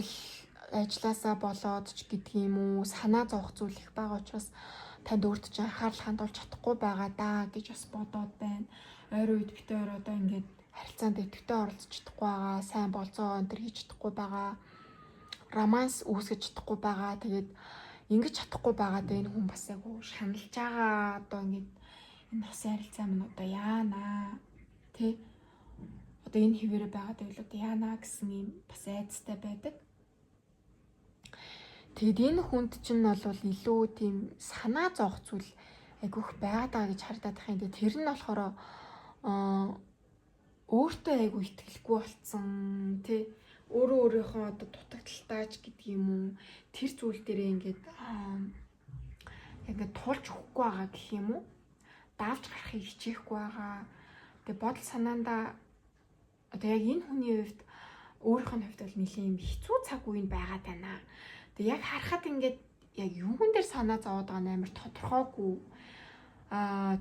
ажилласаа болоод ч гэдэг юм уу санаа зовох зүйл их байгаа учраас танд өөртөө ч анхаарал хандуулж чадахгүй байгаа да гэж бас бодоод байна. Ойр үед бид хоёр одоо ингээд харилцаанд идэвхтэй оролцож чадахгүй байгаа, сайн болцоо өнтер хийж чадахгүй байгаа, романс үүсгэж чадахгүй байгаа. Тэгээд ингэж чадахгүй байгаад энэ хүн бас айгу шаналж байгаа. Одоо ингээд энэ хосын харилцаа минь одоо яанаа тий одоо энэ хിവэрэ байгаад байл одоо яанаа гэсэн юм бас айцтай байдаг. Тэгэд энэ хүнд чинь бол илүү тийм санаа зовх зүйл айгүйх байгаад байгаа гэж хардаад байгаа юм. Тэр нь болохоор өөртөө айгүй итгэлгүй болцсон тий өөрөө өөрийнхөө одоо дутагдaltaаж гэдэг юм уу тэр зүйл дээрээ ингээд туулж өгөхгүй байгаа гэх юм уу давж гарахыг хичээхгүй байгаа. Тэгээ бодол санаандаа одоо яг энэ хүний хувьд өөрийнх нь хувьд бол нэлийн хэцүү цаг үе нь байгаа тана. Тэгээ яг харахад ингээд яг юуган дээр санаа зовоод байгаа нь амар тодорхойгүй.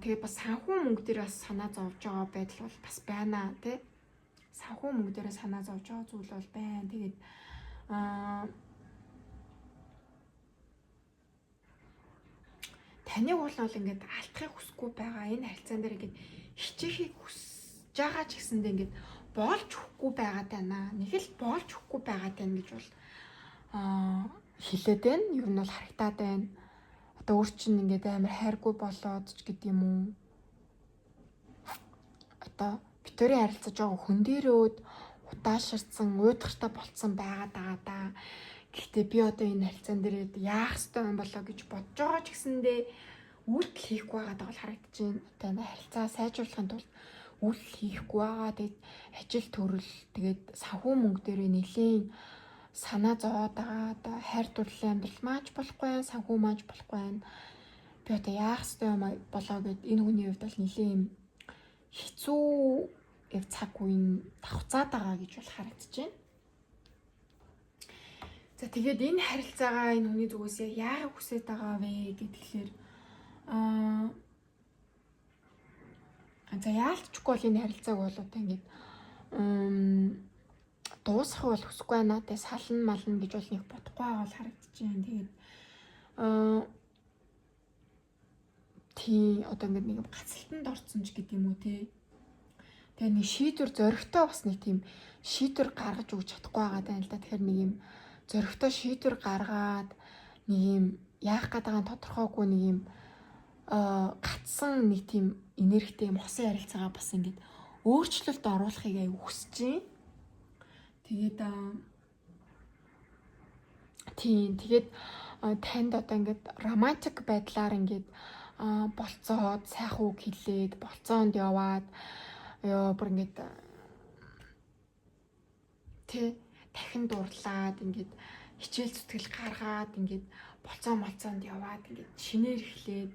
Тэгээ бас санхүү мөнгө дээр бас санаа зовж байгаа байдал бол бас байна тий. Санхүү мөнгө дээр санаа зовж байгаа зүйл бол байна. Тэгээд таныг бол ингээд алдахыг хүсэхгүй байгаа. Энэ харилцаан дээр ингээд хичээхийг хүсэж байгаа ч гэсэндээ ингээд боолж өгөхгүй байгаад байна. Нэг л боолж өгөхгүй байгаад байна гэж бол хэлээд байна. Ер нь бол харагдаад байна. Одоо өөр чинь ингээд амар хайргүй болоод ч гэдэг юм уу. Одоо битүүрийн харилцаж байгаа хүн дээрөөд удааширсан, уйдгартай болцсон байгаад байгаа да. Гэхдээ би одоо энэ харилцаан дээр яах ёстой юм болоо гэж бодож байгаа ч гэсэндээ үйлдэл хийхгүй байгаад бол харагдаж байна. Одоо энэ харилцаа сайжруулахын тулд үйлдэл хийхгүй байгаа. Тэгээд ажил төрөл, тэгээд санхүү мөнгө дээр нэлийн санаа зовоод байгаа. Одоо хайр дурлалын амьдрал мааж болохгүй байх, санхүү мааж болохгүй байх. Би одоо яах ёстой юм болоо гэд энэ хүний хувьд бол нэлийн хэцүү яг цаг үеийн давхцаад байгаа гэж бол харагдаж байна. За тэгээд энэ харилцаагаа энэ хүний зүгээс яагаад хүсэж байгаа вэ гэхээр За яалтчгүй бол энэ харилцааг бол одоо ингээд дуусгах бол хүсэхгүй байна. Тэгээ сална мална гэж бол нэг бодохгүй байгаа бол харагдаж байна. Тэгээд тий одоо ингээд нэг гацалтанд орсон ч гэдэг юм уу те. Тэгээ нэг шийдвэр зөрөгтэй бас нэг тийм шийдвэр гаргаж өгч чадахгүй байгаа даа л да. Тэгэхээр нэг юм зөрөгтэй шийдвэр гаргаад нэг юм яах гээд байгаа нь тодорхойгүй нэг юм гацсан нэг тийм энергитэй юм хосын харилцаагаа бас ингээд өөрчлөлт оруулахыг аяг хүсэж байна. Тэгээд танд одоо ингээд романтик байдлаар ингээд болцоод сайхан үг хэлээд болцоонд яваад бүр ингээд дахин дурлаад ингээд хичээл зүтгэл гаргаад ингээд болцоонд яваад ингээд шинээр эхлээд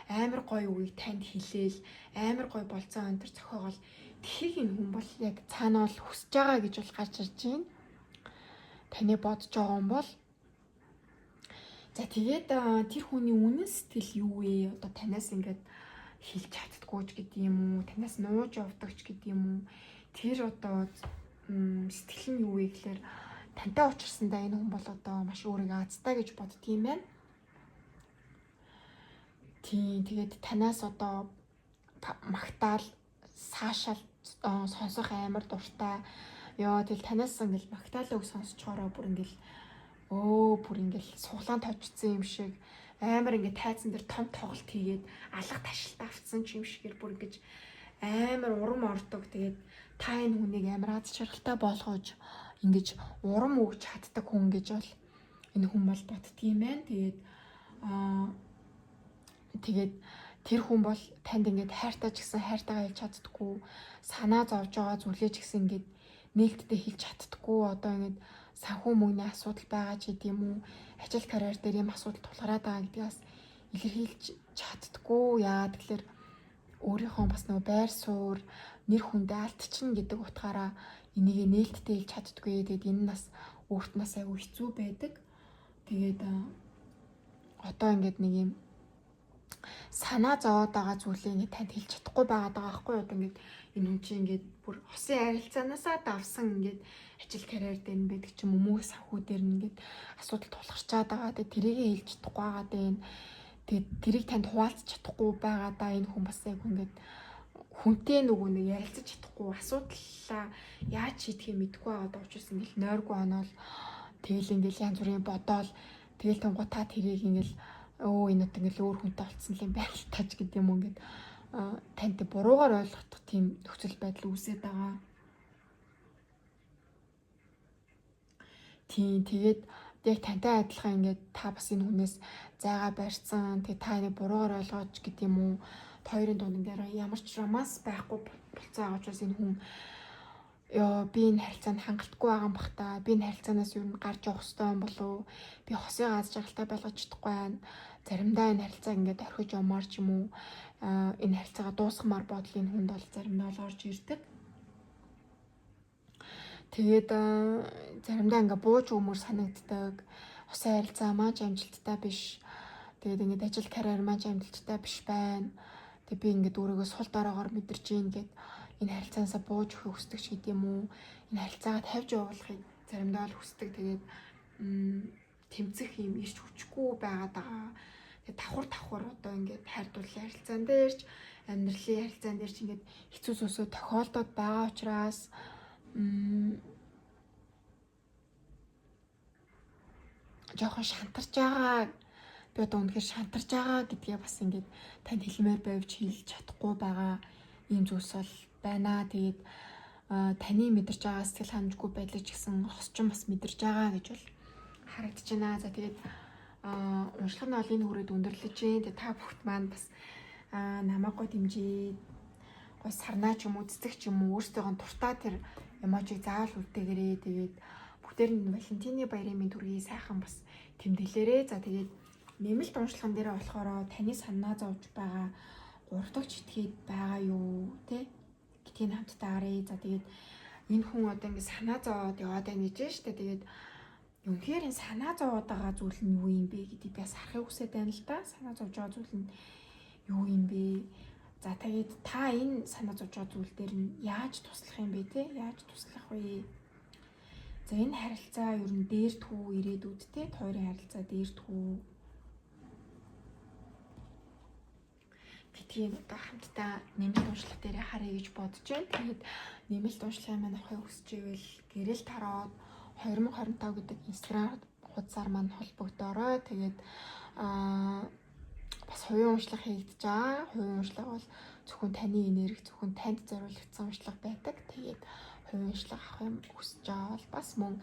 амар гоё үгийг танд хэлээл амар гоё болцоо энэ төр зохиогоол тхийг энэ хүн бол яг цаана бол хүсэж байгаа гэж бол гарч ирж байна. Таны бодож байгаа юм бол за тэгээд тэр хүний үнэн сэтгэл юу вэ? Одоо танаас ингээд хэлж чаддгүй ч гэдэг юм уу? Танаас нууж явдаг ч гэдэг юм уу? Тэр одоо сэтгэл нь юу вэ гэхээр тантай уулзсандаа энэ хүн бол одоо маш өөрийгөө азтай гэж боддгийм байна. Тэгээд танаас одоо магтаал саашаал сонсох амар дуртай. Тэгэл танаас ингээл магтаалаа үг сонсчоороо бүр ингээл бүр ингээл суглаан тавьчихсан юм шиг амар ингээд тайзан дээр том тоглолт хийгээд алга ташилт авцсан ч юм шигээр бүр ингэж амар урам ордог. Тэгээд та энэ хүнийг амар аз жаргалтай болгож ингэж урам өгч чаддаг хүн гэж бол энэ хүн бол боддгийм байна. Тэгээд тэр хүн бол танд ингээд хайртай ч гэсэн хайртайгаа хэлж чаддаггүй, санаа зовж байгаа зүйлээ ч гэсэн ингээд нээлттэй хэлж чаддаггүй, одоо ингээд санхүү мөнгөний асуудал байгаа ч гэдэм үү, ажил карьер дээр юм асуудал тулгараад байгаа гэдгээс илэрхийлж чаддаггүй. Яа тэгэхээр өөрийнхөө бас нөгөө байр суур, нэр хүндээ алдчихна гэдэг утгаараа энийг нээлттэй хэлж чаддаггүй. Тэгээд энэ нас өөрт нас айгүй хэцүү байдаг. Тэгээд одоо ингээд нэг юм санаа зовоод байгаа зүйлээ ингээд танд хэлж чадахгүй байгаад байгаа байхгүй юу? Ингээд энэ хүн чинь ингээд бүр хосын харилцаанаасаа давсан ингээд ажил карьер дээр нь байдаг ч юм уу, мөнгө санхүү дээр нь ингээд асуудал тулгарчаад байгаа. Тэгээд тэрийг хэлж чадахгүй байгаа дээ. Тэгээд тэрийг танд хуваалцах чадахгүй байгаа даа. Энэ хүн бас яг ингээд хүнтэй нөгөө нэг ярилцаж чадахгүй асуудлаа яаж шийдэхээ мэдэхгүй байгаад учраас ингээд нойргүй оноол тэгэл ингээд янз бүрийн бодоол тэгэл тунгуудаа тэрийг ингээд энэ одоо ингээд өөр хүнтэй олцсон юм байна л тааж гэдэг юм ингээд танд буруугаар ойлгох тийм нөхцөл байдал үүсээд байгаа. Тэгээд яг тантай адилхан ингээд та бас энэ хүнээс зайгаа барьсан. Тэгээд та энийг буруугаар ойлгооч гэдэг юм уу? Хоёрын дундын дээр ямар ч романс байхгүй болцоо байгаа учраас энэ хүн би энэ харилцаанд хангалтгүй байгаа юм бах та. Би энэ харилцаанаас юу гарч явах хэрэгтэй юм болов? Би хосыг аз жаргалтай байлгаж чадахгүй байна. Заримдаа энэ харилцааг ингээд орхиж явмаар ч юм уу, энэ харилцаагаа дуусгамаар бодол энэ хүнд бол заримдаа л орж ирдэг. Тэгээд заримдаа ингээ бууж өмөр санагддаг. Хосын харилцаа маань амжилттай биш. Тэгээд ингээд ажил карьер маань амжилттай биш байна. Тэгээд би ингээд өөрийгөө сул дороогоор мэдэрч ийн гэд энэ харилцаанасаа бууж өгөх хүсдэг ч гэдэм үү. Энэ харилцаагаа тавьж явуулахыг заримдаа л хүсдэг. Тэгээд тэмцэх юм ирч хүчгүй байгаад байгаа. Тэгээд давхар одоо ингээд хайрдуулын харилцаан дээрч амьдралын харилцаан дээрч ингээд хэцүү зүйлсүүд тохиолдоод байгаа учраас жоохон шантарч байгаа. Би одоо үнэхээр шантарч байгаа гэдгээ бас ингээд танд хэлмээр байвч хэлж чадахгүй байгаа ийм зүйлс бол байна. Тэгээд таны мэдэрч байгаа сэтгэл ханамжгүй байдлыг ч гэсэн хосчин бас мэдэрч байгаа гэж бол харагдаж байна. За тэгээд уншлах нь ол энэ хүрээд өндөрлөж байна. Тэгээд та бүхт маань бас намайг гоо дэмжиж гой сарнаа ч юм уу, цэцэг ч юм уу, өөрсдөө дуртай тэр эможиг заавал үлдээгээрээ. Тэгээд бүгдээр нь Валентины баярын минь төргий сайхан бас тэмдэглээрээ. За тэгээд нэмэлт уншлаган дээр болохоор таны санаа зовж байгаа 3 дахь этгээд байгаа юу те гэдгийг хамтдаа харъя. За тэгээд энэ хүн одоо ингэ санаа зовоод яваад байна гэж байна шүү дээ. Тэгээд үнэхээр энэ санаа зовоод байгаа зүйл нь юу юм бэ гэдгийг бас харахыг хүсэж байна л да. Санаа зовж байгаа зүйл нь юу юм бэ? За тэгээд та энэ санаа зовж байгаа зүйл дээр нь яаж туслах юм бэ те? Яаж туслах вэ? За энэ харилцаа ер нь дээрдгүү ирээдүйд те хоёрын харилцаа дээрдгүү гэдгийг одоо хамтдаа нэмэлт уншлах дээр харъя гэж бодож байна. Тэгээд нэмэлт уншлагын маань авахыг хүсэж ивэл гэрэл тараад 2025 гэдэг Instagram хуудасаар маань холбогдоорой. Тэгээд бас хувийн уншлага хийгдэж байгаа. Хувийн уншлага бол зөвхөн таны энерги, зөвхөн танд зориулагдсан уншлага байдаг. Тэгээд хувийн уншлага авах юм хүсэж байгаа бол бас мөн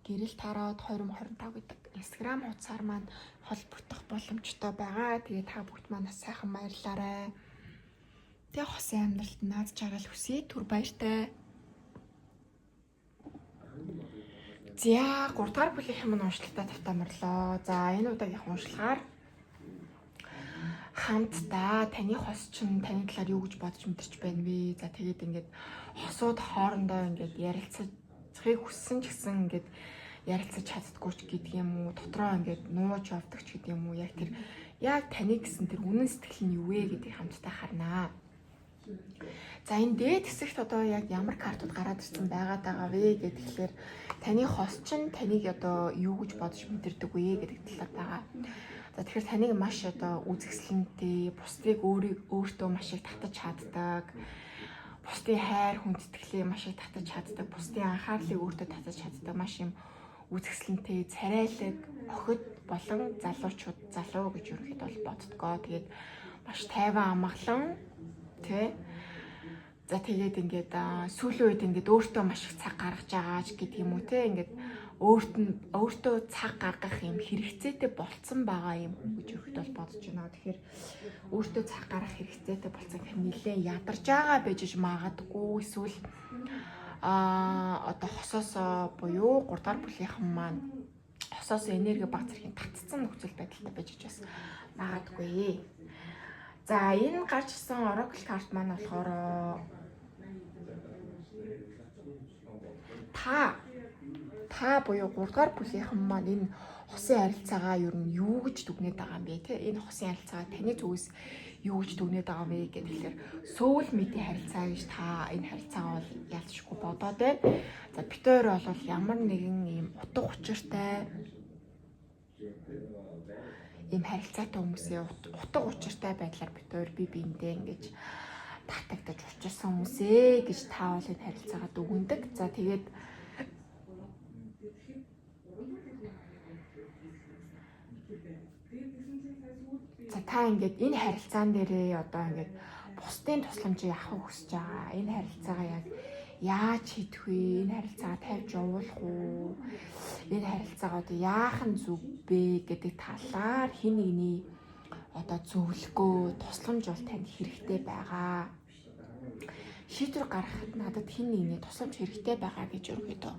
гэрэл тараад 2025 гэдэг Instagram хуудасаар маань холбогдох боломжтой байгаа. Тэгээд та бүгд манаас сайхан баярлаарай. Тэгээ хосын амьдралд наад чагаал хүсье. Түр баяртай. За 3 дахь бүлгийн маань уншлагатай тавтамарлаа. За энэ удаагийнх уншлагаар хамтдаа таны хос чинь таны талаар юу гэж бодож мэдэрч байна вэ? За тэгээд ингээд хосууд хоорондоо ингээд ярилцахыг хүссэн ч гэсэн ингээд ярилцаж чаддаггүй ч гэдэг юм уу? Дотроо ингээд нууж явдаг ч гэдэг юм уу? Яг тэр таны гэсэн тэр үнэн сэтгэл нь юу вэ гэдгийг хамтдаа харнаа. За энэ дээд хэсэгт одоо яг ямар картууд гараад ирсэн байгаад байгаа вэ гэхээр таны хос чинь таныг одоо юу гэж бодож мэдэрдэг вэ гэдэг талаар байгаа. За тэгэхээр таныг маш одоо үзэсгэлэнтэй, бусдыг өөртөө маш их татаж чаддаг, бусдын хайр хүндэтгэлээ маш их татаж чаддаг, бусдын анхаарлыг өөртөө татаж чаддаг маш юм үзэсгэлэнтэй, царайлаг охид болон залуу гэж ерөнхийдөө бол боддгоо. Тэгээд маш тайван амгалан тий. За тэгээд ингээд сүүлийн үед ингээд өөртөө маш их цаг гаргаж байгаач гэдэг юм уу те ингээд өөртөө цаг гаргах юм хэрэгцээтэй болцсон байгаа юм гэж өөртөө бодож байна. Тэгэхээр өөртөө цаг гаргах хэрэгцээтэй болцсон гэх нэлээ ядарч байгаа байж магадгүй эсвэл одоо хосоосоо буюу 3 дахь бүлгийнхэн маань хосоос энерги баг зэргийн татцсан нөхцөл байдалтай байж бас магадгүй. За энэ гарч ирсэн Oracle карт маань болохоор та буюу 3 дугаар бүлгийнхэн маань энэ хосын харилцаагаа ер нь юу гэж дүгнээд байгаа юм бэ те? Энэ хосын харилцаа таны зүгээс юу гэж дүгнээд байгаа юм бэ гэхээр soul mate харилцаа гэж та энэ харилцаагаа бол ялцчихгүй бодоод байна. За бид хоёр бол ямар нэгэн ийм утга учиртай ийм харилцаатай хүмүүсийн утга учиртай байдлаар бид хоёр бие биендээ ингэж татагдаж учирсан хүмүүсээ гэж та бол энэ харилцаагаа дүгнэдэг. За тэгээд та ингээд энэ харилцаан дээрээ одоо ингээд бусдын тусламжийг авах хүсэж байгаа. Энэ харилцаагаа яг яаж хийх вэ? Энэ харилцаагаа тавьж явуулах уу? Энэ харилцаагаа одоо яах нь зөв бэ гэдэг талаар хин нэгний одоо зөвлөгөө, тусламж бол танд хэрэгтэй байгаа. Шийдвэр гаргахад надад хин нэгний тусламж хэрэгтэй байгаа гэж өөрөөдөө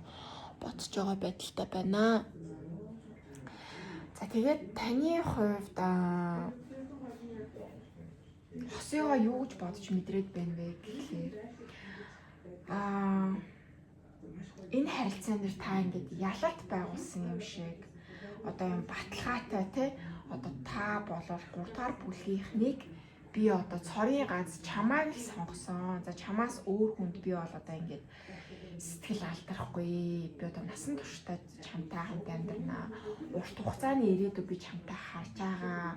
бодож байгаа байдалтай байна. За тэгээд таны хувьд хосыгаа юу гэж бодож мэдрээд байна вэ гэхээр энэ харилцаан дээр та ингээд ялалт байгуулсан юм шиг одоо юм баталгаатай тий одоо та болол 3 дахь бүлгийнхнийг би одоо цорын ганц чамааг л сонгосон. За чамаас өөр хүнд би бол одоо ингээд сэтгэл алдархгүй. Би одоо насан туршдаа чамтай хамт амьдрнаа. Урт хугацааны ирээдүйг би чамтай харж байгаа.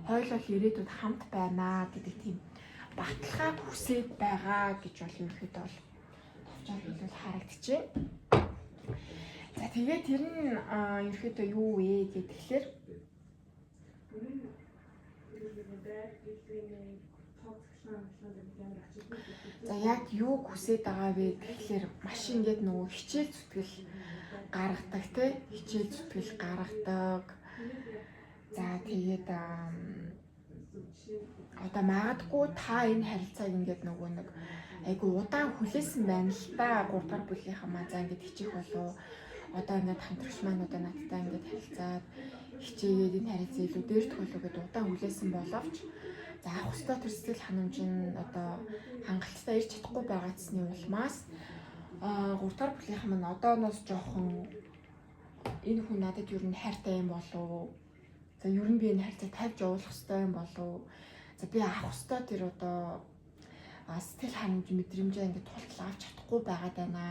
Хойлол ирээдүйд хамт байна гэдэг тийм баталгааг хүсээд байгаа гэж бол ерөөхдөө бол товчоор хэлбэл харагдчихэв. За тэгээд тэр нь ерөөхдөө юу вэ гэхээр за яг юу хүсээд байгаа вэ гэхээр маш ингээд нөгөө хичээл зүтгэл гаргадаг тий хичээл зүтгэл гаргадаг. За тэгээд одоо магадгүй та энэ харилцааг ингээд нөгөө нэг айгу удаан хүлээсэн байна л та 3 дахь бүлгийнхаа маань за ингээд хичих болов одоо ингээд хамтрагч маань одоо надтай ингээд харилцаад хичээгээд энэ харилцаа илүү дээрдэх болов гэдээ удаан хүлээсэн боловч за авах ёстой төр сэтгэл ханамж нь одоо хангалттай ирж чадахгүй байгаадсны улмаас 3 дахь бүлгийнх маань одооноос жоохон энэ хүн надад ер нь хайртай юм болов. За ер нь би энэ харилцаа тавьж явуулах ёстой юм болов. За би авах ёстой тэр одоо сэтгэл ханамж мэдрэмжээ ингээд тултал авч чадахгүй байгаад байна.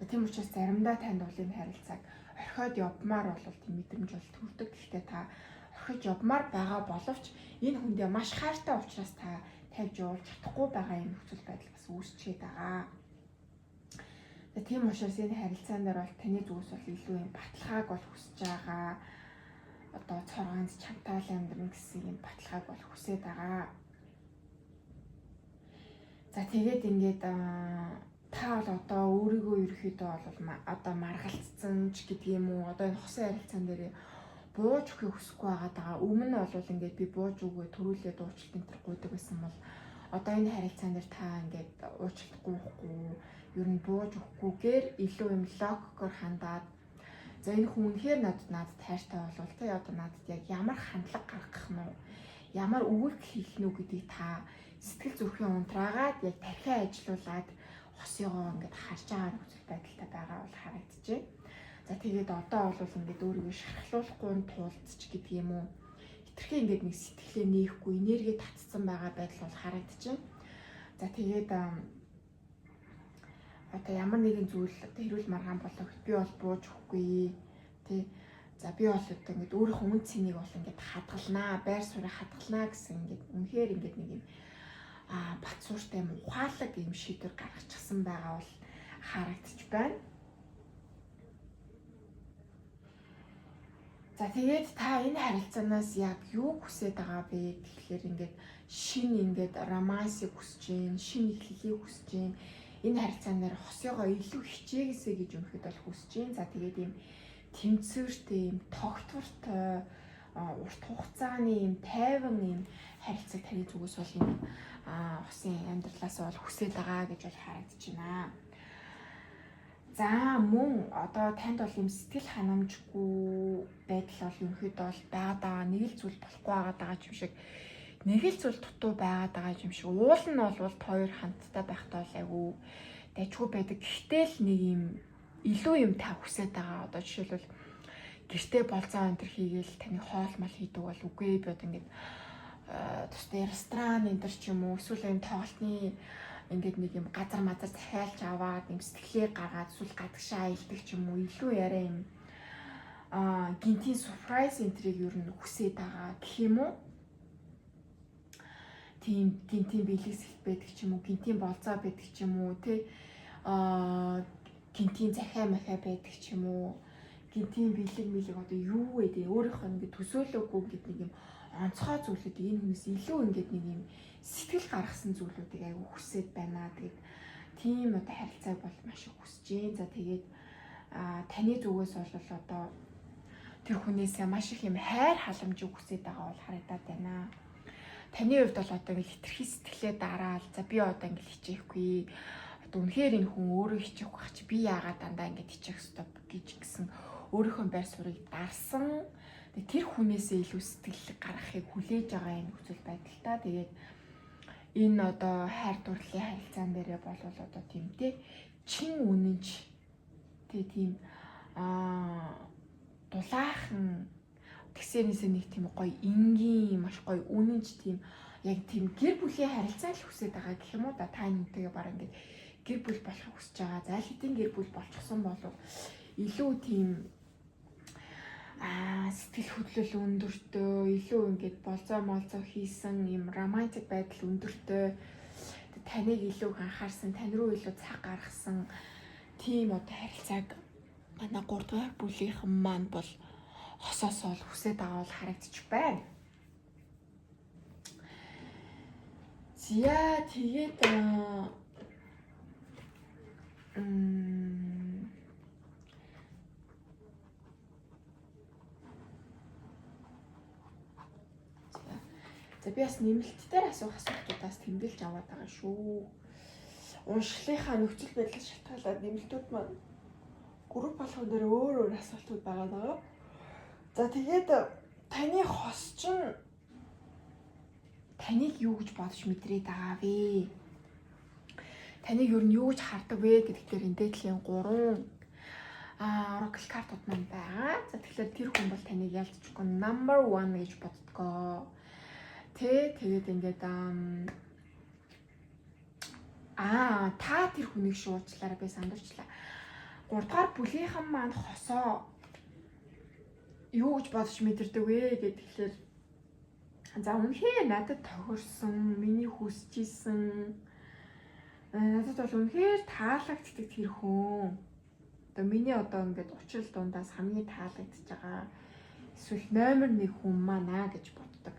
Тийм учраас заримдаа танд бол энэ харилцааг орхиод явмаар бол тийм мэдрэмж бол төрдөг. Гэхдээ та орхиж явмаар байгаа боловч энэ хүндээ маш хайртай учраас та тавьж явуулж чадахгүй байгаа юм нөхцөл байдал бас үүсчихэд байгаа. Тийм учраас энэ харилцаан дээр бол таны зүгээс бол илүү юм баталгааг бол хүсэж байгаа. Одоо цоргонд чамтай амьдрын гэсэн юм баталгааг бол хүсэж байгаа. За тэгээд ингээд та бол одоо өөрийгөө ерөөхдөө бол одоо маргалцсан ч гэдэг юм уу, одоо энэ хосын харилцаан дээр бууж өгөхийг хүсэхгүй байгаа. Өмнө нь бол ингээд би бууж өгөө төрүүлээд уучлалт энэ төр гуйдаг байсан бол одоо энэ харилцаан дээр та ингээд уучлалт гуйхгүй, ер нь бууж өгөхгүйгээр илүү юм логикоор хандаад за энэ хүн үнэхээр надад хайртай болвол тэ одоо надад яг ямар хандлага гаргах нь вэ? Ямар өгүүлбэр хийх нь үү гэдгийг та сэтгэл зүрхийн унтраагаад яг тархиа ажилуулад хосёогоо ингээд харж байгаа нөхцөл байдалтай байгаа бол харагдчихэ. За тэгээд одоо бол ингээд өөрийгөө шархлуулахгүй туулдч гэдэг юм уу. Хитрхээ ингээд нэг сэтгэлээ нээхгүй энерги татцсан байгаа байдал бол харагдчихэ. За тэгээд одоо ямар нэгэн зүйл хэрүүл маргаан болох би бол бууж өгөхгүй тий. За би бол одоо ингээд өөрийнхөө үн цэнийг бол ингээд хадгалнаа, байр суурийг хадгалнаа гэсэн ингээд үнэхээр ингээд нэг юм бат сууртай юм ухаалаг юм шийдвэр гаргачихсан байгаа бол харагдчих байна. За тэгээд та энэ харилцаанаас яг юу хүсэж байгаа бэ гэхлээр ингээд шинэ ингээд романсыг хүсэж гин, шинэ эхлэлийг хүсэж гин. Энэ харилцаан дээр хосёогоо илүү хичээгээсэй гэж өнөхөд бол хүсэж гин. За тэгээд ийм тэмцвэртэй, ийм тогтвортой, урт хугацааны ийм тайван ийм харилцаа таны зүгээс бол ийм хосын амьдралаас бол хүсэж байгаа гэж бол харагдаж байна. За мөн одоо танд бол юм сэтгэл ханамжгүй байдал бол ерөнхийдөө бол байгаа. Нэг л зүйл болохгүй байгаа юм шиг, нэг л зүйл дутуу байгаа юм шиг. Уул нь бол хоёр хамтдаа байхдаа бол айгүй дайггүй байдаг. Гэхдээ л нэг юм илүү юм та хүсэж байгаа. Одоо жишээлбэл гэртээ болцоо энэ төр хийгээл таны хоол мал хийдэг бол үгүй би одоо ингээд тусдаа ресторан энэ төр ч юм уу эсвэл юм тоглолтны ингээд нэг юм газар мазар захиалж аваад юм сэтгэлээ гаргаад эсвэл гадагшаа аялдаг ч юм уу илүү яриа юм гинтийн surprise энтрийг ер нь хүсээд байгаа гэх юм уу. Тийм гинтийн бэлгэсэл байдаг ч юм уу, гинтийн болцоо байдаг ч юм уу, тэ гинтийн захиа махиа байдаг ч юм уу. Гинтийн бэлэг одоо юу вэ дээ өөрийнхөө ингээд төсөөлөөгүй гэдэг нэг юм онцгой зүйлүүд энэ хүнээс илүү ингээд нэг юм сэтгэл гаргасан зүйлүүдийг аягүй хүсэж байна. Тэгээд тийм одоо харилцааг бол маш их хүсэж гин. За тэгээд таны зүгээс бол одоо тэр хүнээсээ маш их юм хайр халамжийг хүсэж байгаа бол харагдаад байна. Таны хувьд бол одоо ингээд хитрхи сэтгэлээ дараал. За би одоо ингээд хичээхгүй. Одоо үнэхээр энэ хүн өөрөө хичээх байх чи би яагаад дандаа ингээд хичээх стоп гэж гисэн өөрийнхөө байр суурийг дарсан. Тэр хүнээсээ илүү сэтгэл гаргахыг хүлээж байгаа энэ нөхцөл байдалтай. Тэгээд энэ одоо хайр дурлалын харилцаан дээрээ бол одоо тиймтэй чин үнэнч тийм дулаахан тэгсэрнээсээ нэг тийм гоё энгийн маш гоё үнэнч тийм яг тийм гэр бүлийн харилцаа л хүсэж байгаа гэх юм уу да. Та энэтэйгээ бараг ингээд гэр бүл болохыг хүсэж байгаа. За хэдийн гэр бүл болчихсон болов илүү тийм сэтгэл хөдлөл өндөртэй, илүү ингээд болцоо хийсэн юм романтик байдал өндөртэй, таныг илүү анхаарсан, тань руу илүү цаг гаргасан тийм одоо харилцааг манай 3 дугаар бүлийнхэн маань бол хосоос ол хүсэж байгаа бол харагдчих байна. Зя тэгээд за би бас нэмэлтээр асуух асуултуудаас тэмдэглэж аваад байгаа шүү. Уншлагынхаа нөхцөл байдлаас шалтгаалаад нэмэлтүүд маань групп болгон дээр өөр асуултууд байгаа. За тэгээд таны хос чинь таныг юу гэж бодож мэдрээд байгаа вэ? Таныг ер нь юу гэж хардаг вэ гэдгээр энэ дээдлийн 3 oracle картууд маань байгаа. За тэгэхээр тэр хүн бол таныг ялцчихгүй number 1 гэж боддгоо. Тэгээд ингээд Та тэр хүнийг шуучлаарай, би сандарчлаа. 3 дугаар бүлийнхэн маань хосоо юу гэж бодож мэдэрдэг вэ гэхээр за үнэхээр надад тохирсон, миний хүсэж исэн надад бол үнэхээр таалагддаг тэр хүн. Одоо миний одоо ингээд учрал дундаас хамгийн таалагдж байгаа эсвэл номер 1 хүн маань гэж боддог.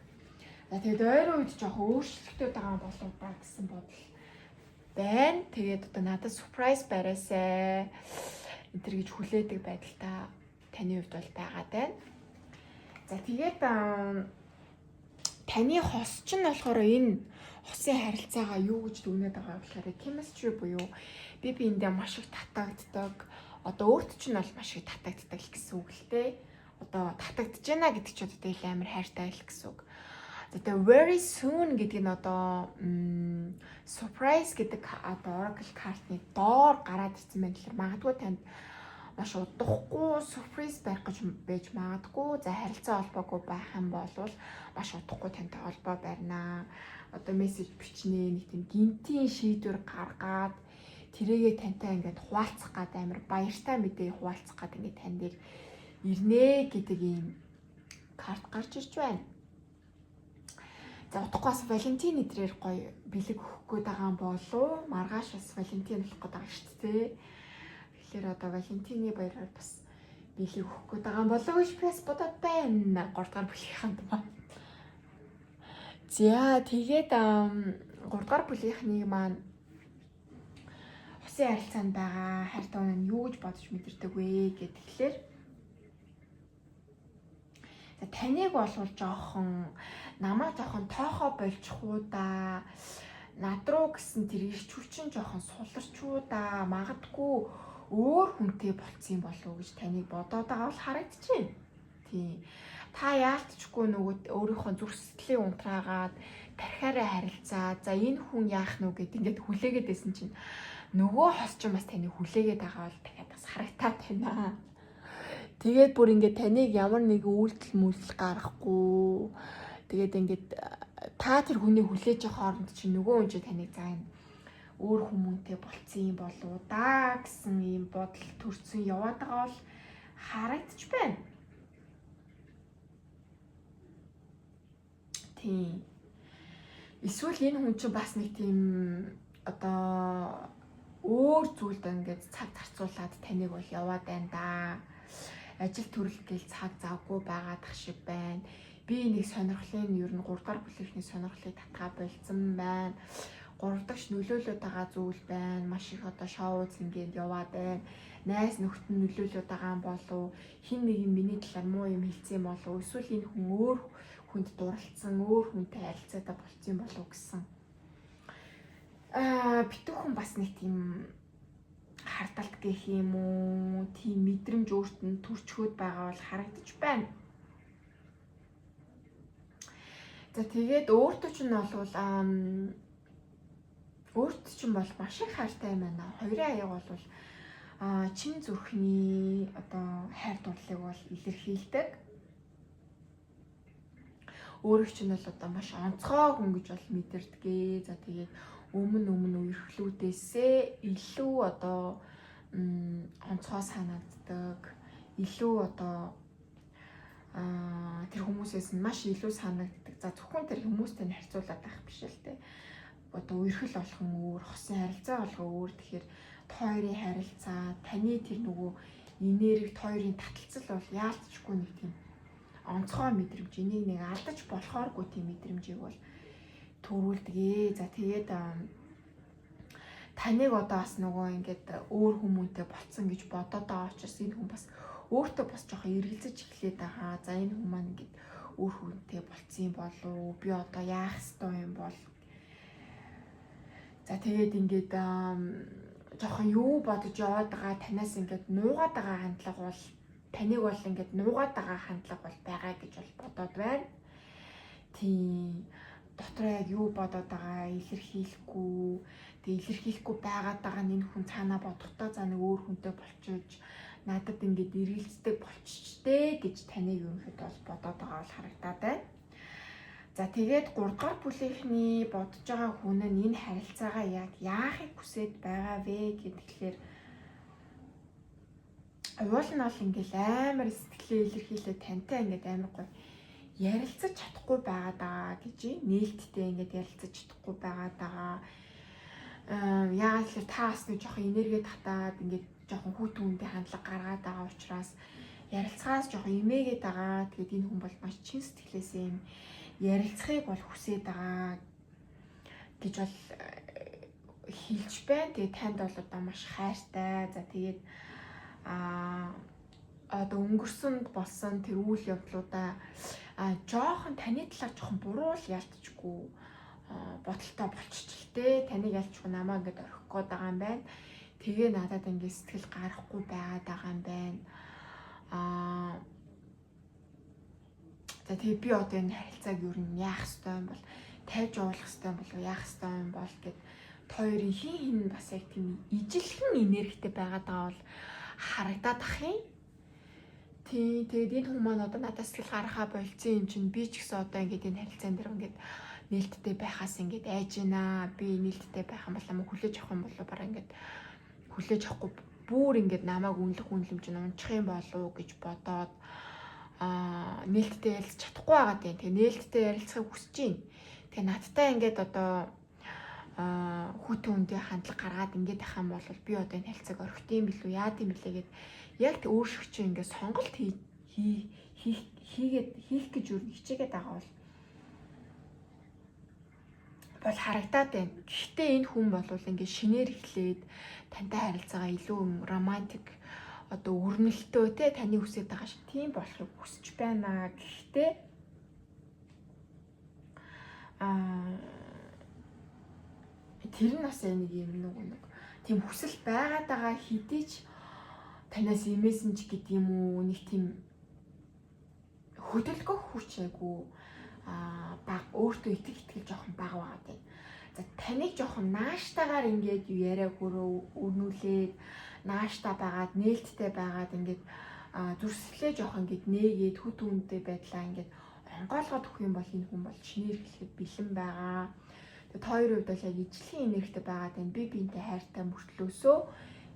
За тэгээд ойрын үед жоох өөрчлөлттэй байгаа болов ба гэсэн бодол байна. Тэгээд одоо надад surprise бариасай энэ төр гэж хүлээдэг байдалтай таны хувьд бол байгаа даа. За тэгээд таны хос ч нь болохоор энэ хосын харилцаагаа юу гэж дүгнээд байгаа болохоор chemistry буюу биендээ маш их татагддаг. Одоо өөрт чинь бол маш их татагддаг гэсэн үг л дээ. Одоо татагдж байна гэдэг ч одоо их амар хайртай л гэсэн үг. Тэгээд very soon гэдэг нь одоо surprise гэдэг одоо oracle card-ны доор гараад ирсэн байх л магадгүй танд маш удахгүй surprise байх гэж байж магадгүй. За харилцаа холбоогүй байх юм бол маш удахгүй тантай холбоо барина. Одоо мессеж бичнэ, нэг тийм гинтийн шийдвэр гаргаад тэрийгээ тантай ингээд хуваалцах гад амар баяртай мэдээ хуваалцах гад ингээд танд ирнэ гэдэг ийм карт гарч ирж байна. За утгагүй бас Валентин эдрээр гоё бэлэг өгөх гээд байгаа юм болов. Маргааш бас Валентин болох гээд байгаа шүү дээ. Тэгэхээр одоо Валентины баяраар бас бэлэг өгөх гээд байгаа юм болов гэж би бас бодоод байна. 3 дугаар бүлийнханд маань. За тэгээд 3 дугаар бүлийнхний маань хосын харилцаанд байгаа хайртай хүн нь юу гэж бодож мэдэрдэг вэ гэхээр таныг болвол жоохон намайг жоохон тоохоо болчихуу да. Над руу гэсэн тэр ирч хүчин жоохон суларчуу да. Магадгүй өөр хүнтэй болцсон болов уу гэж таныг бодоод байгаа бол харагдчихэв. Тийм. Та яалтчгүй нөгөө өөрийнхөө зүрх сэтгэлийн унтраагаад тархиараа харилцаа. За энэ хүн яах нү гэд ингээд хүлээгээд байсан чинь нөгөө хос ч бас таныг хүлээгээд байгаа бол дахиад бас харагтаад байна. Тэгээд бүр ингээд таныг ямар нэгэн үйлдэл мүлдэл гаргахгүй. Тэгээд ингээд та тэр хүнийг хүлээж авах хооронд чинь нөгөө хүн чинь таныг заа юм өөр хүмүүнтэй болцсон юм болов уу да гэсэн ийм бодол төрсөн яваад байгаа бол харагдчих байна. Тийм. Эсвэл энэ хүн чинь бас нэг тийм одоо өөр зүйлд ингээд цаг зарцуулаад таныг бол яваад байна да. Ажил төрөл гээл цаг завгүй байгаадах шиг байна. Би нэг сонирхлын ер нь 3 дугаар бүлийнхний сонирхлыг татгаа болцсон байна. 3 дахь нөлөөлөд байгаа зүйл байна. Маш их одоо шоу зингээд яваад байна. Найз нөхдөд нөлөөлөд байгаа юм болов хин нэг юм миний талаар муу юм хэлсэн болов эсвэл энэ хүн өөр хүнд дурлцсан өөр хүнтэй харилцаатай болцсон болов гэсэн. Битүүхэн бас нэг тийм хардалт гэх юм уу, тийм мэдрэмж өөрт нь төрчхөөд байгаа бол харагдаж байна. За тэгээд өөртөө ч нь болвол өөрт чинь бол маш их хайртай юм байна. Хоёрын аяг бол чин зүрхний одоо хайр дурлалыг бол илэрхийлдэг. Өөрөг чинь бол одоо маш онцгой хүн гэж бол мэдэрдэг. За тэгээд өмнө үерхлүүдээсээ илүү одоо онцгой санагддаг. Илүү одоо тэр хүмүүсээс нь маш илүү санагддаг. За зөвхөн тэр хүмүүстэй нь харьцуулаад байх биш л дээ. Одоо үерхэл болгон өөр, хосын харилцаа болгон өөр. Тэгэхээр хоёрын харилцаа, таны тэр нөгөө энерги, хоёрын таталцал бол яалтчгүй нэг тийм онцгой мэдрэмж, энийг нэг алдаж болохооргүй тийм мэдрэмжийг бол төрүүлдэг. За тэгээд таныг одоо бас нөгөө ингээд өөр хүмүүнтэй болцсон гэж бодоод байгаа учраас энэ хүн бас өөртөө бас жоохон эргэлзэж эхлээд байгаа. За энэ хүн маань ингээд өөр хүнтэй болцсон юм болов би одоо яах ёстой юм бол. За тэгээд ингээд жоохон юу бодож яваад байгаа танаас ингээд нуугаад байгаа хандлага бол таныг бол ингээд нуугаад байгаа хандлага бол байгаа гэж бол бодоод байна. Тийм дотроо яг юу бодоод байгаа илэрхийлэхгүй. Тэг илэрхийлэхгүй байгаад байгаа нь энэ хүн цаанаа бодохдоо за нэг өөр хүнтэй болчихж надад ингээд эргэлздэг болчихжээ гэж таныг ерөнхийдөө бол бодоод байгаа бол харагдаад байна. За тэгээд 3 дугаар бүлийнхний бодож байгаа хүн нь энэ харилцаагаа яг яахыг хүсэж байгаа вэ гэдгээр уул нь бол ингээл амар сэтгэлээ илэрхийлээ тантай ингээд амар гоё ярилцаж чадахгүй байгаа даа гэж нээлттэй ингээд ярилцаж чадахгүй байгаа даа. Яагаад гэвэл та бас нэг жоохон энерги татаад ингээд жоохон хүүтэн хүнтэй хандлага гаргаад байгаа учраас ярилцахаас жоохон имээгээд байгаа. Тэгээд энэ хүн бол маш чин сэтгэлээсээ юм ярилцахыг бол хүсээд байгаа гэж бол хэлж байна. Тэгээд танд бол одоо маш хайртай. За тэгээд одоо өнгөрсөнд болсон тэр үйл явдлуудаа жоохон таны талаар жоохон буруу л ялтчгүй бодолтой болчихлээ. Таныг ялчгүй намаа ингээд орхих гээд байгаа юм байна. Тэгээ надад ингээд сэтгэл гарахгүй байгаад байгаа юм байна. За тэгээ би одоо энэ харилцааг юу н яах ёстой юм бол тавьж явуулах ёстой юм болов яах ёстой юм бол гэд хоёрын хин бас яг тийм ижилхэн энергитэй байгаад байгаа бол харагдаад ах юм. Тэгээд энэ хүмүүс маань одоо надад сэтгэл гаргахаа болцсон юм чинь би ч гэсэн одоо ингээд энэ харилцаан дээр ингээд нээлттэй байхаас ингээд айж байна. Би нээлттэй байх юм бол намайг хүлээж авах юм болоо бараа ингээд хүлээж авахгүй бүр ингээд намайг үнэлэмж унчих юм болов уу гэж бодоод нээлттэй ярилцах чадахгүй байгаа тийм. Тэгээ нээлттэй ярилцахыг хүсэж байна. Тэгээ надтай ингээд одоо хүүтэн үндэ хандлага гаргаад ингээд байх юм бол би одоо энэ харилцааг орхит юм билүү яа гэм бэлээ гэд яг өөрсөг чи ингээд сонголт хийх гэж юу хичээгээд байгаа бол харагдаад байна. Гэхдээ энэ хүн бол ингээд шинээр эхлээд тантай харилцаагаа илүү романтик одоо өрнөлтөө те таны хүсэж байгаа шиг тийм болохыг хүсэж байна. Гэхдээ тэр нь бас нэг юм нэг тийм хүсэл байгаад байгаа хэдий ч танаас имэсэнж гэдэг юм уу нэг тийм хөдөлгөх хүч айгу баг өөртөө итгэл жоохон бага байгаа тийм. За таныг жоохон нааштайгаар ингээд яриаг өрнүүлээд нааштай байгаад нээлттэй байгаад ингээд зүрслээ жоохон ингээд нээгээд хүүтэн үнэтэй байдлаа ингээд онгойлгоод өгөх юм бол энэ хүн бол шинээр эхлэхэд бэлэн байгаа. Тэгээд хоёр хувьд бол яг ижлэхэн энергитэй байгаад байна. Би биентэй хайртай мөртлөөсөө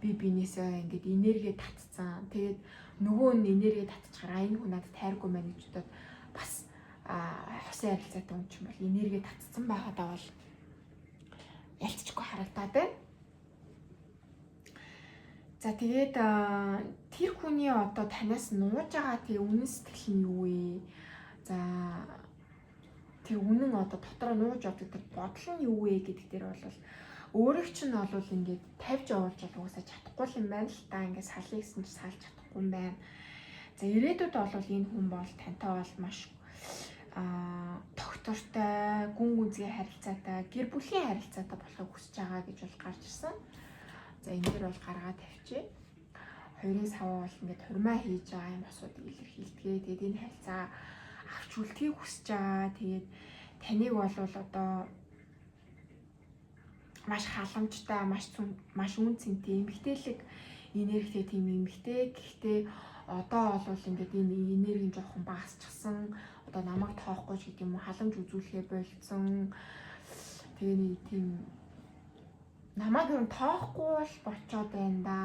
би биенээсээ ингээд энерги татцсан. Тэгээд нөгөө нь энерги татчихараа энэ хүн надад тайргүй мэн гэж бодоод бас хосын харилцаатай хүн ч юм бол энерги татцсан байгаад бол ялцчихгүй харагдаад байна. За тэгээд тэр хүний одоо танаас нууж байгаа тий үнэн сэтгэл нь юу вэ? За тэр үнэн одоо дотроо нууж авдаг тэр бодол нь юу вэ гэдэг дээр бол өөрөг чинь бол ингээд тавьж явуулж угаасаа чадахгүй юм байна л та. Ингээд салъя гэсэн чи салж чадахгүй юм байна. За ирээдүйд бол энэ хүн бол тантай бол маш тогтвортой, гүн гүнзгий харилцаатай, гэр бүлийн харилцаатай болохыг хүсэж байгаа гэж бол гарч ирсэн. За энэ дээр бол гаргаад тавьчих. Хоёрын саваа бол ингээд хурмаа хийж байгаа юм асуудыг илэрхийлдэг. Тэгээд энэ харилцаа авч үлдэхийг хүсэж байгаа. Тэгээд таныг бол одоо маш халамжтай, маш үн цэнтэй эмгтээлэг энергитэй тийм эмгтэй. Гэхдээ одоо бол ингээд энэ энерги жоохон багасчихсан. Одоо намайг тоохгүй ч гэдэг юм уу халамж үзүүлэхээ болцсон. Тэгээ нэг тийм намайг юм тоохгүй бол болцоод байна да.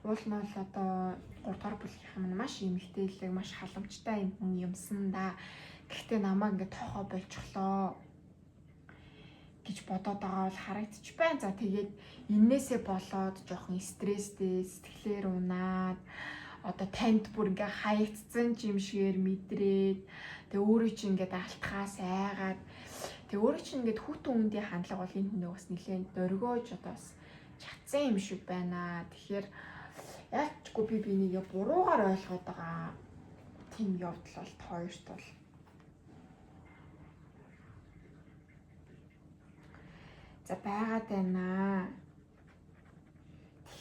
Уул нь бол одоо 3 дугаар бүлгийнх нь маш эмгтээлэг, маш халамжтай юм хүн юмсан да. Гэхдээ намайг ингээд тоохоо болчихлоо гэж бодоод байгаа бол харагдчих байна. За тэгээд энээсээ болоод жоохон стресстэй, сэтгэлээр унаад одоо танд бүр ингээ хаягдсан юм шигээр мэдрээд тэгээ өөрөө чинь ингээд алтхаас айгаад тэгээ өөрөө чинь ингээд хүүтэн үндийн хандлага бол энэ хүнийг бас нэлээд дөргөөж одоо бас чадсан юм шиг байна. Тэгэхээр яачгүй би бинийгээ буруугаар ойлгоод байгаа тийм явдал бол хоёрт бол за байгаад байна.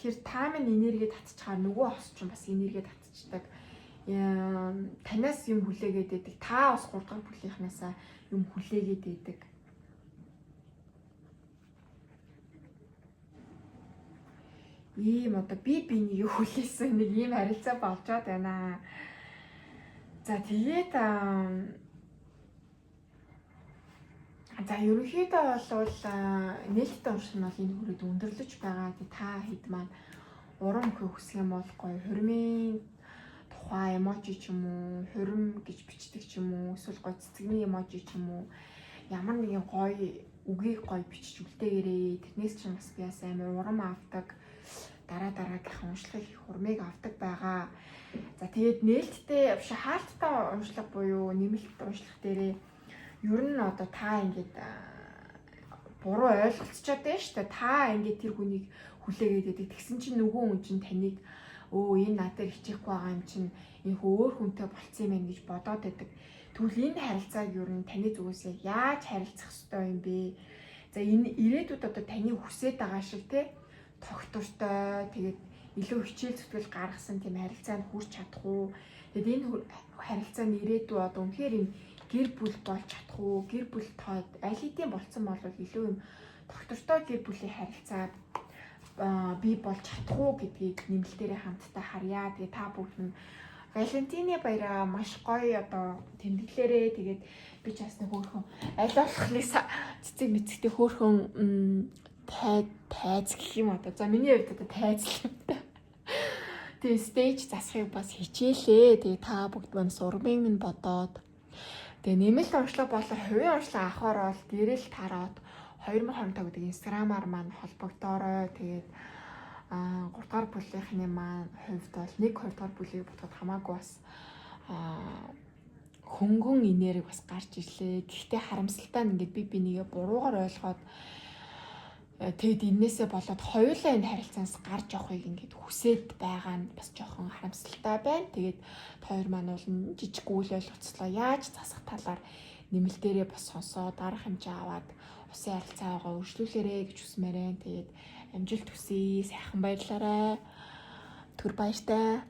Тэгэхээр та минь энерги татчихаар нөгөө хос ч бас энерги татчихдаг. Танаас юм хүлээгээд байдаг. Та бас 3 дахь бүлийнхнаасаа юм хүлээгээд байдаг. Ийм одоо би бинийг хүлээсэн нэг ийм харилцаа болжоод байна. За тэгээд За ерөнхийдөө бол нээлттэй уншлах нь бол энэ хүрээд өндөрлөж байгаа. Та хэд маань урам өгөх хүсэх юм бол гоё хурмын тухай эможи ч юм уу, хурим гэж бичдэг ч юм уу, эсвэл гоё цэцэгний эможи ч юм уу, ямар нэгэн гоё үгийг гоё бичиж үлдээгээрээ. Тэрнээс ч бас би бас амар урам авдаг. Дараагийнхаа уншлах их хурмыг авдаг байгаа. За тэгээд нээлттэй биш хаалттай уншлах буюу нэмэлт уншлах дээрээ ер нь одоо та ингээд буруу ойлголцоод байна шүү дээ. Та ингээд тэр хүнийг хүлээгээд байдаг. Тэгсэн чинь нөгөө хүн чинь таныг энэ надад хичээхгүй байгаа юм чинь энэ өөр хүнтэй болцсон юм байна гэж бодоод байдаг. Тэгвэл энэ харилцааг ер нь таны зүгээс яаж харилцах ёстой юм бэ? За энэ ирээдүйд одоо таны хүсэж байгаа шиг те тогтвортой тэгээд илүү хичээл зүтгэл гаргасан тийм харилцаанд хүрч чадах уу? Тэгээд энэ харилцааны ирээдүй одоо үнэхээр юм гэр бүл болж чадах уу? Гэр бүл тоод аль хэдийн болцсон бол илүү юм доктортой гэр бүлийн харилцаа бий болж чадах уу гэдгийг нэмэлтээрээ хамтдаа харьяа. Тэгээ та бүхэн Валентины баяраа маш гоё одоо тэмдэглээрээ. Тэгээд би ч бас нэг хөөрхөн аль болохлыг цэцэг мэцэгтэй хөөрхөн тайз гэх юм одоо. За миний хувьд одоо тайз л юм да. Тэгээ стейж засахыг бас хичээлээ. Тэгээ та бүгд маань сурмыг минь бодоод тэгээ нэмэлт уншлага болоор хувийн уншлага авахаар бол гэрэл тараад 2025 гэдэг инстаграмаар маань холбогдоорой. Тэгээд 3 дугаар бүлийнхний маань хувьд бол 1-2 дугаар бүлийг бодоход хамаагүй бас хөнгөн энерги бас гарч ирлээ. Гэхдээ харамсалтай нь ингээд би бинийгээ буруугаар ойлгоод тэгэд энээсээ болоод хоёулаа энэ харилцаанаас гарч явахыг ингээд хүсээд байгаа нь бас жоохон харамсалтай байна. Тэгээд хоёр маань бол жижиг үйл ойлголцлоо яаж засах талаар нэмэлтээрээ бас сонсоод дарах хэмжээ аваад усын харилцаагаа өргөжлүүлээрэй гэж хүсмээрэн. Тэгээд амжилт хүсье. Сайхан баярлаарай. Түр баяртай.